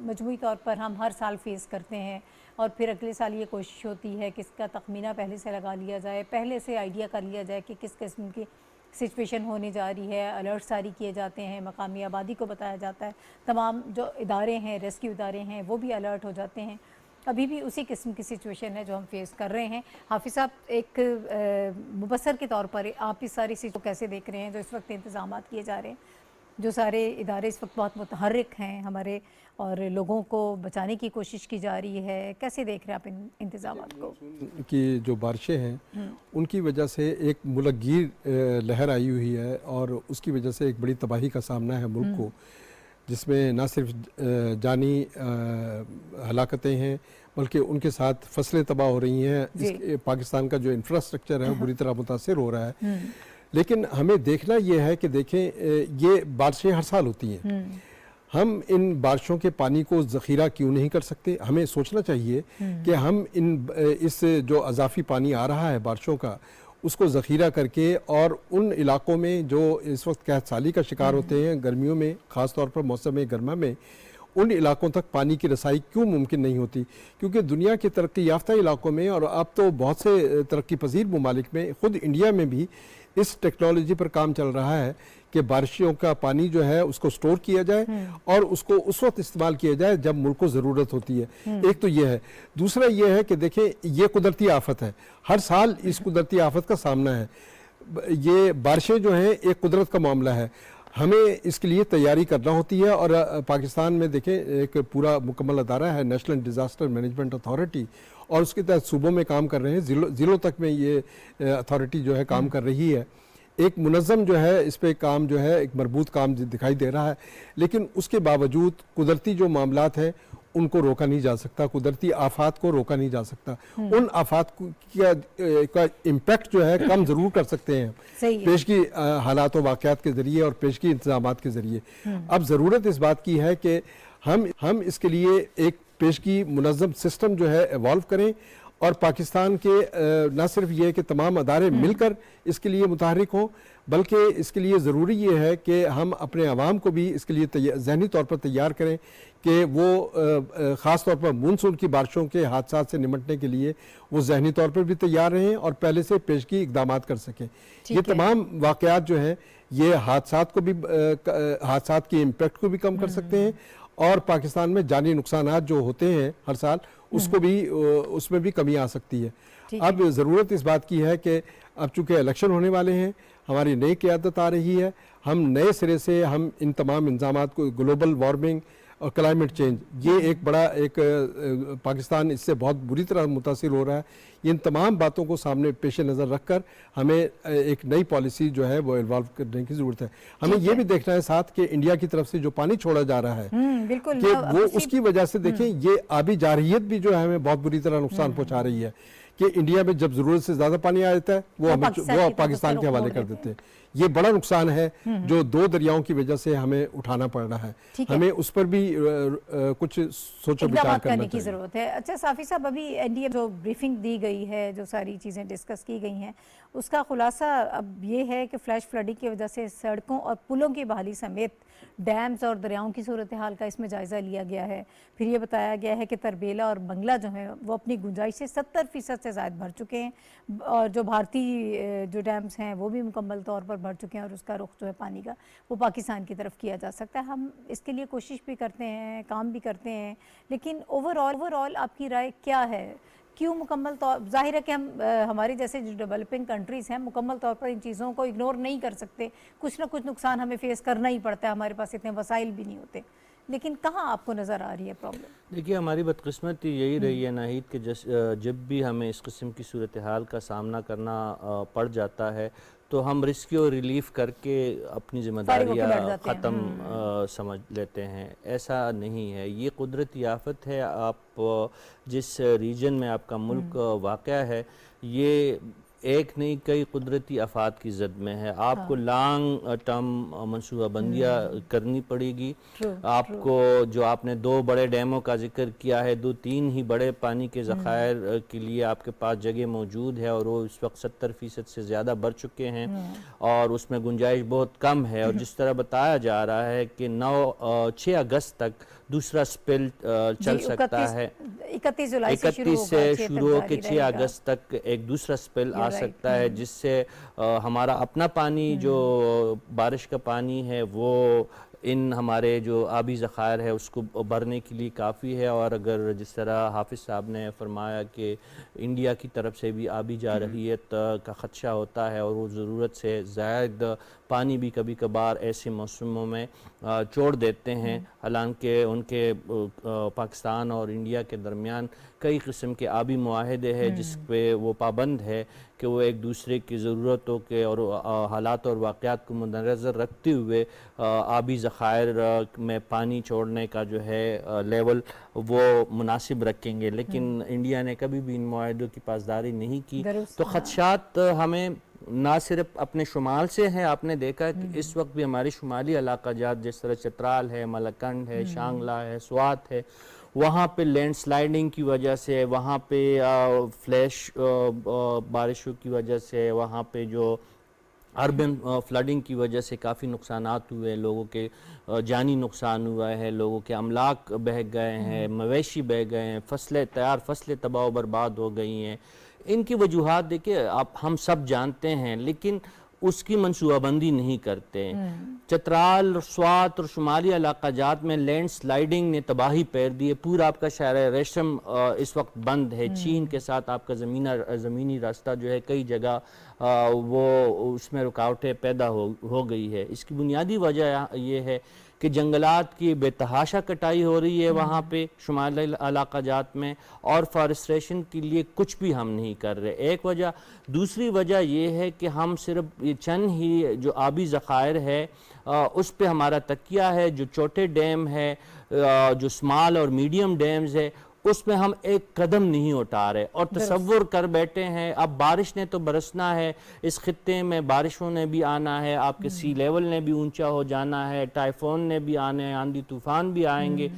मजमूई तौर पर हम हर साल फेस करते हैं, और फिर अगले साल ये कोशिश होती है कि इसका तखमीना पहले से लगा लिया जाए, पहले से आइडिया कर लिया जाए कि किस किस्म की सिचुएशन होने जा रही है। अलर्ट जारी किए जाते हैं, मकामी आबादी को बताया जाता है, तमाम जो इदारे हैं, रेस्क्यू इदारे हैं, वो भी अलर्ट हो जाते हैं। अभी भी उसी किस्म की सिचुएशन है जो हम फेस कर रहे हैं। हाफिज़ साहब, एक मुबसर के तौर पर आप इस सारी चीज़ को कैसे देख रहे हैं जो इस वक्त इंतज़ामात किए जा रहे हैं, जो सारे इदारे इस वक्त बहुत मुतहर्रिक हैं हमारे, और लोगों को बचाने की कोशिश की जा रही है, कैसे देख रहे हैं आप इन इंतज़ामात को? कि जो बारिशें हैं उनकी वजह से एक मुलकगीर लहर आई हुई है, और उसकी वजह से एक बड़ी तबाही का सामना है मुल्क को, जिसमें न सिर्फ जानी हलाकतें हैं बल्कि उनके साथ फसलें तबाह हो रही हैं। पाकिस्तान का जो इंफ्रास्ट्रक्चर है वो बुरी तरह मुतासिर हो रहा है। लेकिन हमें देखना ये है कि देखें, ये बारिशें हर साल होती हैं, हम इन बारिशों के पानी को ज़ख़ीरा क्यों नहीं कर सकते? हमें सोचना चाहिए कि हम इस जो अज़ाफ़ी पानी आ रहा है बारिशों का, उसको ज़ख़ीरा करके, और उन इलाकों में जो इस वक्त कहत साली का शिकार होते हैं गर्मियों में, ख़ास तौर पर मौसम गर्मा में, उन इलाकों तक पानी की रसाई क्यों मुमकिन नहीं होती? क्योंकि दुनिया के तरक्की याफ्ता इलाकों में, और अब तो बहुत से तरक्की पजीर ममालिक में, ख़ुद इंडिया में भी इस टेक्नोलॉजी पर काम चल रहा है कि बारिशों का पानी जो है उसको स्टोर किया जाए और उसको उस वक्त इस्तेमाल किया जाए जब मुल्क को ज़रूरत होती है। एक तो ये है। दूसरा ये है कि देखें, ये कुदरती आफत है, हर साल इस कुदरती आफत का सामना है। ये बारिशें जो हैं एक कुदरत का मामला है, हमें इसके लिए तैयारी करना होती है। और पाकिस्तान में देखें एक पूरा मुकम्मल अदारा है, नेशनल डिज़ास्टर मैनेजमेंट अथॉरिटी, और उसके तहत सूबों में काम कर रहे हैं, ज़िलों तक में ये अथॉरिटी जो है काम कर रही है। एक मुनज़्ज़म जो है इस पे काम जो है एक मरबूत काम दिखाई दे रहा है, लेकिन उसके बावजूद कुदरती जो मामलात हैं उनको रोका नहीं जा सकता, कुदरती आफात को रोका नहीं जा सकता। उन आफात का इम्पैक्ट जो है कम ज़रूर कर सकते हैं पेशगी हालात व वाक़यात के ज़रिए और पेशगी इंतज़ामात के ज़रिए। अब ज़रूरत इस बात की है कि हम इसके लिए एक पेशगी मुनज़्ज़म सिस्टम जो है एवॉल्व करें, और पाकिस्तान के न सिर्फ ये कि तमाम अदारे मिलकर इसके लिए मुतहरिक हों, बल्कि इसके लिए ज़रूरी ये है कि हम अपने आवाम को भी इसके लिए ज़हनी तौर पर तैयार करें कि वो ख़ास तौर पर मानसून की बारिशों के हादसात से निमटने के लिए वो ज़हनी तौर पर भी तैयार रहें और पहले से पेशगी इक़दामात कर सकें। ये तमाम वाक़यात जो हैं ये हादसात को भी हादसात के इम्पैक्ट को भी कम कर सकते हैं और पाकिस्तान में जानी नुकसानात जो होते हैं हर साल उसको भी उसमें भी कमी आ सकती है। अब ज़रूरत इस बात की है कि अब चूंकि इलेक्शन होने वाले हैं, हमारी नई क़यादत आ रही है, हम नए सिरे से हम इन तमाम इंतज़ामात को, ग्लोबल वार्मिंग और क्लाइमेट चेंज, ये एक बड़ा पाकिस्तान इससे बहुत बुरी तरह मुतासिर हो रहा है। इन तमाम बातों को सामने पेश नज़र रखकर हमें एक नई पॉलिसी जो है वो इन्वॉल्व करने की ज़रूरत है। हमें ये भी देखना है साथ कि इंडिया की तरफ से जो पानी छोड़ा जा रहा है बिल्कुल कि वो उसकी वजह से देखें ये आबी जारहियत भी जो है हमें बहुत बुरी तरह नुकसान पहुंचा रही है कि इंडिया में जब ज़रूरत से ज़्यादा पानी आ जाता है वो पाकिस्तान के हवाले कर देते हैं। ये बड़ा नुकसान है जो 2 दरियाओं की वजह से हमें उठाना पड़ रहा है। हमें उस पर भी कुछ सोचो विचार करने की जरूरत है। अच्छा साफी साहब, अभी एनडीए जो ब्रीफिंग दी गई है, जो सारी चीज़ें डिस्कस की गई हैं, उसका खुलासा अब ये है कि फ्लैश फ्लडिंग की वजह से सड़कों और पुलों की बहाली समेत डैम्स और दरियाओं की सूरत हाल का इसमें जायज़ा लिया गया है। फिर ये बताया गया है कि तरबेला और बंगला जो है वो अपनी गुंजाइश से 70% से ज़्यादा भर चुके हैं और जो भारतीय जो डैम्स हैं वो भी मुकम्मल तौर पर भर चुके हैं और उसका रुख जो है पानी का वो पाकिस्तान की तरफ किया जा सकता है। हम इसके लिए कोशिश भी करते हैं, काम भी करते हैं, लेकिन ओवरऑल आपकी राय क्या है? क्यों मुकम्मल तौर, जाहिर है कि हम हमारी जैसे जो डेवलपिंग कंट्रीज़ हैं मुकम्मल तौर पर इन चीज़ों को इग्नोर नहीं कर सकते, कुछ ना कुछ नुकसान हमें फेस करना ही पड़ता है, हमारे पास इतने वसाइल भी नहीं होते, लेकिन कहाँ आपको नज़र आ रही है प्रॉब्लम? देखिए, हमारी बदकिस्मती यही रही है नाहिद कि जब भी हमें इस किस्म की सूरत हाल का सामना करना पड़ जाता है तो हम रेस्क्यू रिलीफ करके अपनी जिम्मेदारियाँ ख़त्म समझ लेते हैं। ऐसा नहीं है, ये कुदरती आफत है। आप जिस रीजन में आपका मुल्क वाक़या है ये एक नहीं कई कुदरती आफात की जद में है। आपको लॉन्ग टर्म मनसूबाबंदियाँ करनी पड़ेगी। आपको जो आपने 2 बड़े डैमों का जिक्र किया है, 2-3 ही बड़े पानी के ज़खायर के लिए आपके पास जगह मौजूद है और वो इस वक्त 70% से ज़्यादा बढ़ चुके हैं और उसमें गुंजाइश बहुत कम है। और जिस तरह बताया जा रहा है कि 6 अगस्त तक दूसरा स्पेल चल सकता है, 31 से शुरू होकर 6 अगस्त तक एक दूसरा स्पेल आ सकता है, जिससे हमारा अपना पानी जो बारिश का पानी है वो इन हमारे जो आबी ज़खायर है उसको भरने के लिए काफ़ी है। और अगर जिस तरह हाफिज़ साहब ने फरमाया कि इंडिया की तरफ से भी आबी जारहियत का ख़दशा होता है और वो ज़रूरत से ज़ायद पानी भी कभी कभार ऐसे मौसमों में छोड़ देते हैं। हालांकि उनके पाकिस्तान और इंडिया के दरमियान कई किस्म के आबी मुआहदे हैं जिस पे वो पाबंद है कि वो एक दूसरे की ज़रूरतों के और हालात और वाक़यात को मद्देनज़र रखते हुए आबी ज़खायर में पानी छोड़ने का जो है लेवल वो मुनासिब रखेंगे। लेकिन इंडिया ने कभी भी इन मुआहदों की पासदारी नहीं की। तो ख़दशात हमें ना सिर्फ अपने शुमाल से है, आपने देखा कि इस वक्त भी हमारे शुमाली इलाका जात जिस तरह चित्राल है, मलकंड है, शांगला है, स्वात है, वहाँ पे लैंडस्लाइडिंग की वजह से, वहाँ पे फ्लैश बारिशों की वजह से, वहाँ पे जो अर्बन फ्लडिंग की वजह से काफ़ी नुकसानात हुए, लोगों के जानी नुकसान हुआ है, लोगों के अमलाक बह गए हैं, मवेशी बह गए हैं, फसलें तबाह बर्बाद हो गई हैं। इनकी वजूहात देखिए आप हम सब जानते हैं, लेकिन उसकी मनसूबाबंदी नहीं करते। चतराल, स्वात और शुमाली इलाका जात में लैंड स्लाइडिंग ने तबाही पैर दी है। पूरा आपका शहर रेशम इस वक्त बंद है। चीन के साथ आपका ज़मीनी रास्ता जो है कई जगह वो उसमें रुकावटें पैदा हो गई है। इसकी बुनियादी वजह ये है कि जंगलात की बेतहाशा कटाई हो रही है वहाँ पे शुमाली इलाका जात में, और फॉरेस्ट्रेशन के लिए कुछ भी हम नहीं कर रहे, एक वजह। दूसरी वजह ये है कि हम सिर्फ ये चंद ही जो आबी ज़खायर है उस पे हमारा तकिया है। जो छोटे डैम है, जो स्मॉल और मीडियम डैम्स है, उसमें हम एक कदम नहीं उठा रहे और तसव्वुर कर बैठे हैं अब बारिश ने तो बरसना है, इस खित्ते में बारिशों ने भी आना है, आपके सी लेवल ने भी ऊंचा हो जाना है, टाइफोन ने भी आने हैं, आंधी तूफान भी आएंगे।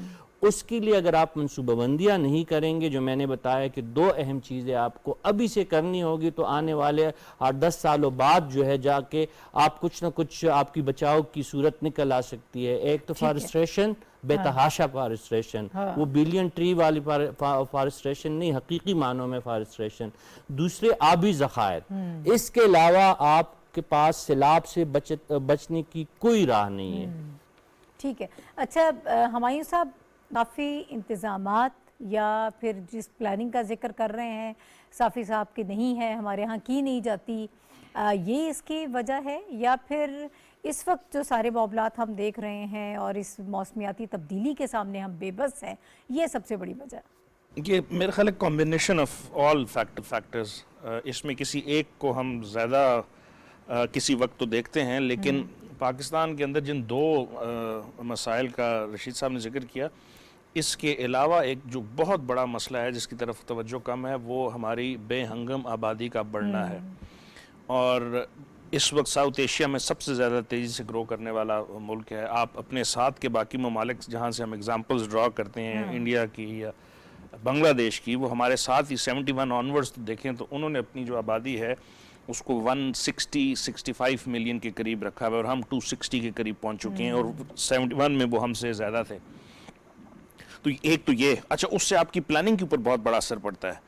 उसके लिए अगर आप मनसूबाबंदियाँ नहीं करेंगे, जो मैंने बताया कि 2 अहम चीज़ें आपको अभी से करनी होगी, तो आने वाले 8-10 सालों बाद जो है जाके आप कुछ ना कुछ आपकी बचाव की सूरत निकल आ सकती है। एक तो फॉरेस्ट्रेशन, बेतहाशा फॉरेस्ट्रेशन, वो बिलियन ट्री वाली फॉरेस्ट्रेशन नहीं, हकीकी मानों में फॉरेस्ट्रेशन। दूसरे आबी ज़खायर। इसके अलावा आप आपके पास सैलाब से बचने की कोई राह नहीं है। ठीक है। अच्छा हुमायूं साहब, काफ़ी इंतज़ामात या फिर जिस प्लानिंग का जिक्र कर रहे हैं साफ़ी साहब की नहीं है, हमारे यहाँ की नहीं जाती, ये इसकी वजह है या फिर इस वक्त जो सारे मामलात हम देख रहे हैं और इस मौसमियाती तब्दीली के सामने हम बेबस हैं, ये सबसे बड़ी वजह? ये मेरे ख्याल है कॉम्बिनेशन ऑफ ऑल फैक्टर्स। इसमें किसी एक को हम ज़्यादा किसी वक्त तो देखते हैं, लेकिन पाकिस्तान के अंदर जिन दो मसाइल का रशीद साहब ने जिक्र किया, इसके अलावा एक जो बहुत बड़ा मसला है जिसकी तरफ तवज्जो कम है, वो हमारी बेहंगम आबादी का बढ़ना है। और इस वक्त साउथ एशिया में सबसे ज़्यादा तेज़ी से ग्रो करने वाला मुल्क है। आप अपने साथ के बाकी ममालिक जहाँ से हम एग्जांपल्स ड्रॉ करते हैं, इंडिया की या बांग्लादेश की, वो हमारे साथ ही 71 ऑनवर्ड्स देखें तो उन्होंने अपनी जो आबादी है उसको 160-65 मिलियन के करीब रखा है और हम 260 के करीब पहुंच चुके हैं और 71 में वो हमसे ज़्यादा थे। तो एक तो ये, अच्छा, उससे आपकी प्लानिंग के ऊपर बहुत बड़ा असर पड़ता है।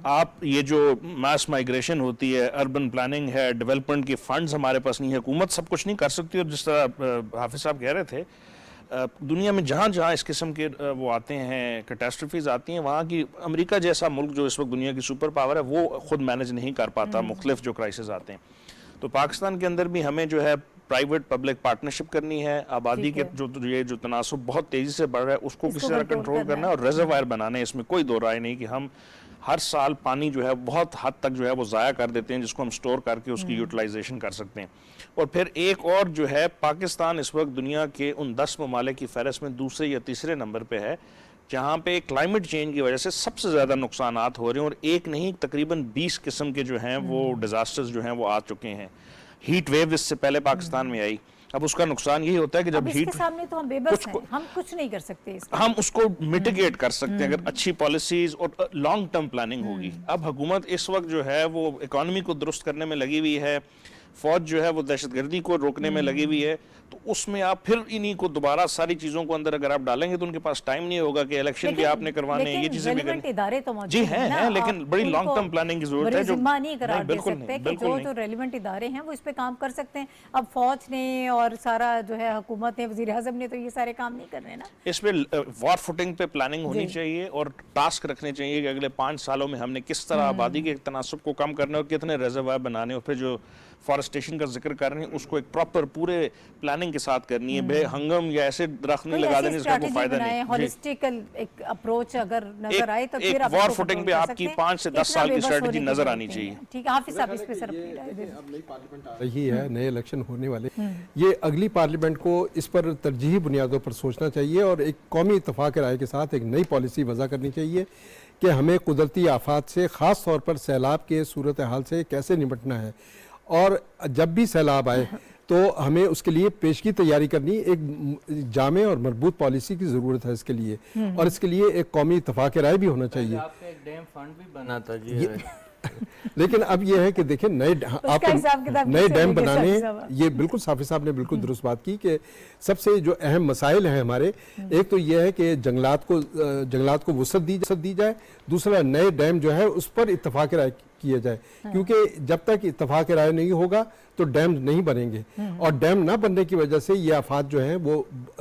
आप ये जो मास माइग्रेशन होती है, अर्बन प्लानिंग है, डेवलपमेंट के फंड्स हमारे पास नहीं है, हुकूमत सब कुछ नहीं कर सकती। और जिस तरह हाफिज साहब कह रहे थे, दुनिया में जहाँ जहाँ इस किस्म के वो आते हैं, कैटास्ट्रफीज आती हैं, वहाँ की अमेरिका जैसा मुल्क जो इस वक्त दुनिया की सुपर पावर है वो खुद मैनेज नहीं कर पाता मुख्तलिफ जो क्राइसिस आते हैं। तो पाकिस्तान के अंदर भी हमें जो है प्राइवेट पब्लिक पार्टनरशिप करनी है। आबादी के जो तनासुब बहुत तेज़ी से बढ़ रहा है उसको किसी तरह कंट्रोल करना है और रिजर्वायर बनाने हैं। इसमें कोई दो राय नहीं कि हम हर साल पानी जो है बहुत हद तक जो है वो ज़ाया कर देते हैं, जिसको हम स्टोर करके उसकी यूटिलाइजेशन कर सकते हैं। और फिर एक और जो है, पाकिस्तान इस वक्त दुनिया के उन 10 ममालिक की फहरिस्त में दूसरे या तीसरे नंबर पे है जहाँ पे क्लाइमेट चेंज की वजह से सबसे ज़्यादा नुकसानात हो रहे हैं। और एक नहीं, तकरीबन 20 किस्म के जो हैं वो डिज़ास्टर्स जो हैं वो आ चुके हैं। हीट वेव इससे पहले पाकिस्तान में आई। अब उसका नुकसान यही होता है कि जब इसके हीट, सामने तो हम बेबस हैं, हम कुछ नहीं कर सकते इसके। हम उसको मिटिगेट कर सकते हैं अगर अच्छी पॉलिसीज और लॉन्ग टर्म प्लानिंग होगी। अब हुकूमत इस वक्त जो है वो इकोनॉमी को दुरुस्त करने में लगी हुई है, फौज जो है वो दहशतगर्दी को रोकने में लगी हुई है। तो उसमें आप फिर इन्हीं को दोबारा सारी चीज़ों को अंदर अगर आप डालेंगे तो उनके पास टाइम नहीं होगा कि इलेक्शन भी आपने करवाने हैं, ये चीज़ें भी करनी। इदारे तो मौजूद जी हैं, ना, लेकिन बड़ी लॉन्ग टर्म प्लानिंग की जरूरत है। जो नहीं करार दे बिल्कुल सकते नहीं, कि जो रेलिवेंट इदारे हैं वो इस पे काम कर सकते हैं। अब फौज ने और सारा जो है हुकूमत ने, वजीर आज़म ने तो ये सारे काम नहीं कर रहे ना। इस पे वॉर फुटिंग पे प्लानिंग होनी चाहिए और टास्क रखने चाहिए कि अगले 5 सालों में हमने किस तरह आबादी के तनासुब को कम करना और कितने रिजर्वायर बनाने, और फिर जो फॉरेस्टेशन का जिक्र कर रहे हैं उसको एक प्रॉपर पूरे प्लानिंग के साथ करनी है। बेहंगम या ऐसे दरख्त नहीं लगा देने जिसका कोई फायदा नहीं। हॉलिस्टिकल एक अप्रोच अगर नजर आए तो फिर वॉर फुटिंग पे आपकी 5 से 10 साल की स्ट्रेटजी नजर आनी चाहिए। ठीक है हाफिज साहब, इस पे सर अपनी राय दें। अब नई पार्लियामेंट आ रही है, नए इलेक्शन होने वाले, ये अगली पार्लियामेंट को इस पर तरजीही बुनियादों पर सोचना चाहिए और एक कौमी इत्तफाक राय के साथ एक नई पॉलिसी वज़ा करनी चाहिए कि हमें कुदरती आफात से, ख़ास तौर पर सैलाब के सूरत हाल से कैसे निपटना है। और जब भी सैलाब आए तो हमें उसके लिए पेशगी तैयारी करनी, एक जामे और मजबूत पॉलिसी की ज़रूरत है इसके लिए, और इसके लिए एक कौमी इत्तफाक राय भी होना चाहिए। आपका एक डैम फंड भी बना था जी। लेकिन अब यह है कि देखिए नए डैम बनाने, ये बिल्कुल साफी साहब ने बिल्कुल दुरुस्त बात की कि सबसे जो अहम मसाइल हैं हमारे, एक तो यह है कि जंगलात को वसअत दी जाए, दूसरा नए डैम जो है उस पर इत्तफाक राय किया जाए, क्योंकि जब तक इत्तफाक राय नहीं होगा तो डैम नहीं बनेंगे, और डैम ना बनने की वजह से ये आफात जो है वो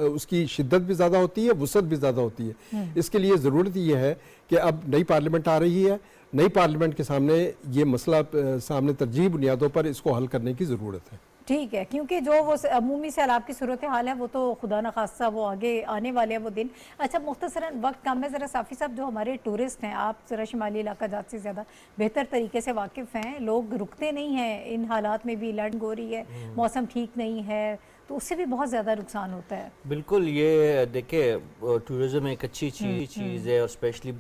उसकी शिद्दत भी ज़्यादा होती है, वसअत भी ज़्यादा होती है। इसके लिए ज़रूरत यह है कि अब नई पार्लियामेंट आ रही है, नई पार्लियामेंट के सामने ये मसला सामने तरजीही बुनियादों पर इसको हल करने की ज़रूरत है। ठीक है, क्योंकि जो वो अमूमी सैलाब की सूरत हाल है वो तो खुदा न खास्ता वो आगे आने वाले हैं वो दिन। अच्छा मुख्तसरन वक्त कम है, ज़रा साफ़ी साहब जो हमारे टूरिस्ट हैं, आप ज़रा शुमाली इलाका जात से ज़्यादा बेहतर तरीके से वाकिफ़ हैं, लोग रुकते नहीं हैं इन हालात में भी, लैंड हो रही है, मौसम ठीक नहीं है, तो उससे भी बहुत ज़्यादा नुकसान होता है। बिल्कुल, ये देखिए टूरिज़्म एक अच्छी चीज़ है और स्पेशली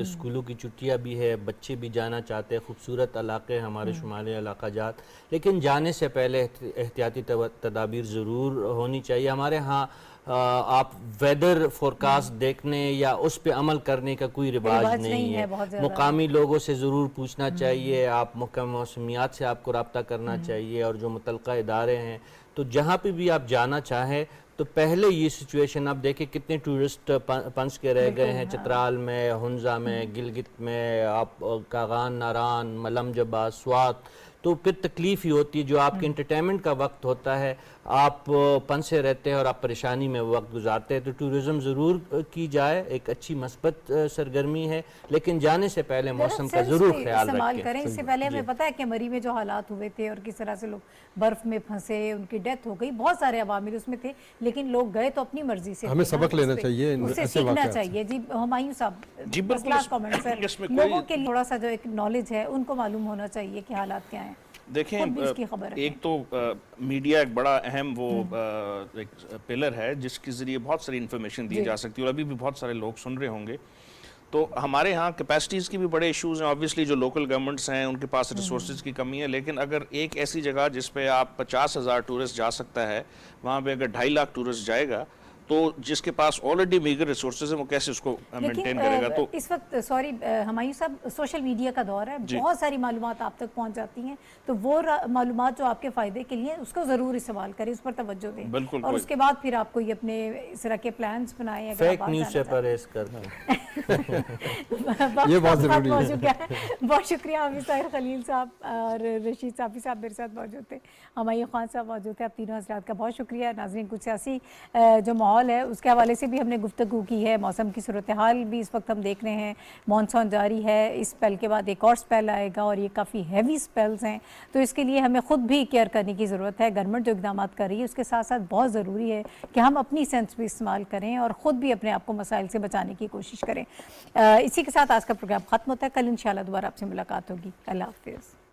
स्कूलों की छुट्टियाँ भी है, बच्चे भी जाना चाहते हैं, खूबसूरत इलाके हमारे शुमाली इलाका जात, लेकिन जाने से पहले एहतियाती तदाबीर ज़रूर होनी चाहिए। हमारे यहाँ आप वेदर फोरकास्ट देखने या उस पे अमल करने का कोई रिवाज नहीं है। मुकामी लोगों से ज़रूर पूछना चाहिए, आप मौसमियात से आपको रब्ता करना चाहिए, और जो मुतलका इदारे हैं तो जहाँ पे भी आप जाना चाहें तो पहले ये सिचुएशन आप देखें कितने टूरिस्ट पंच के रह गए हैं, चित्राल में, हुंजा में, गिलगित में, आप कागान, नारान, मलम जबा, स्वात, तो फिर तकलीफ ही होती है। जो आपके इंटरटेनमेंट का वक्त होता है, आप पंसे रहते हैं और आप परेशानी में वक्त गुजारते हैं। तो टूरिज़्म ज़रूर की जाए, एक अच्छी मस्बत सरगर्मी है, लेकिन जाने से पहले मौसम का ज़रूर ख्याल इस्तेमाल रखें। करें। इससे पहले हमें पता है कि मरी में जो हालात हुए थे और किस तरह से लोग बर्फ में फंसे, उनकी डेथ हो गई, बहुत सारे अवामिल उसमें थे, लेकिन लोग गए तो अपनी मर्जी से हमें थे ना, सबक लेना उससे- चाहिए इन उससे ऐसे सीखना वाक़यात से। चाहिए। जी हुमायूं साहब, जी, बिल्कुल, लास्ट कमेंट सर, इसमें कोई- लोगों के लिए थोड़ा सा जो एक नॉलेज है उनको मालूम होना चाहिए कि हालात क्या हैं। देखें, खुद भी इसकी खबर रखें। एक तो मीडिया एक बड़ा अहम वो एक पिलर है जिसके ज़रिए बहुत सारी इन्फॉर्मेशन दी जी। जा सकती है, और अभी भी बहुत सारे लोग सुन रहे होंगे। तो हमारे यहाँ कैपेसिटीज़ की भी बड़े इश्यूज़ हैं। ऑब्वियसली जो लोकल गवर्नमेंट्स हैं उनके पास रिसोर्सेज की कमी है, लेकिन अगर एक ऐसी जगह जिस पे आप 50,000 टूरिस्ट जा सकता है, वहाँ पे अगर 2.5 लाख टूरिस्ट जाएगा, तो जिसके पास ऑलरेडी मीगर रिसोर्सेज है वो कैसे उसको मेंटेन करेगा। तो इस वक्त सॉरी हुमायूं साहब, सोशल मीडिया का दौर है, जी। बहुत सारी मालूमात आप तक पहुंच जाती हैं, तो वो मालूमात जो आपके फ़ायदे के लिए उसको ज़रूर इस्तेमाल करें, उस पर तवज्जो दें। बिल्कुल, और कोई- उसके बाद फिर आप कोई अपने इस तरह के प्लान्स बनाएं। अगर फेक आप न्यूज़ से बाहर परहेज करना। ये बहुत ज़रूरी है। हो चुका है। बहुत शुक्रिया हाफिज़ ताहिर खलील साहब और रशीद साफ़ी साहब मेरे साथ मौजूद थे, हुमायूं खान साहब मौजूद थे। आप तीनों हज़रात का बहुत शुक्रिया। नाज़रीन, कुछ सियासी जो माहौल है उसके हवाले से भी हमने गुफ्तगू की है। मौसम की सूरत हाल भी इस वक्त हम देख रहे हैं, मॉनसून जारी है, इस स्पेल के बाद एक और स्पेल आएगा और ये काफ़ी हैवी स्पेल्स हैं, तो इसके लिए हमें ख़ुद भी केयर करने की ज़रूरत है। गवर्नमेंट जो इक़दाम कर रही है उसके साथ साथ बहुत ज़रूरी है कि हम अपनी सेंस भी इस्तेमाल करें और ख़ुद भी अपने आप को मसाइल से बचाने की कोशिश करें। इसी के साथ आज का प्रोग्राम ख़त्म होता है। कल इंशाल्लाह दोबारा आपसे मुलाकात होगी। अल्लाह हाफ़िज़।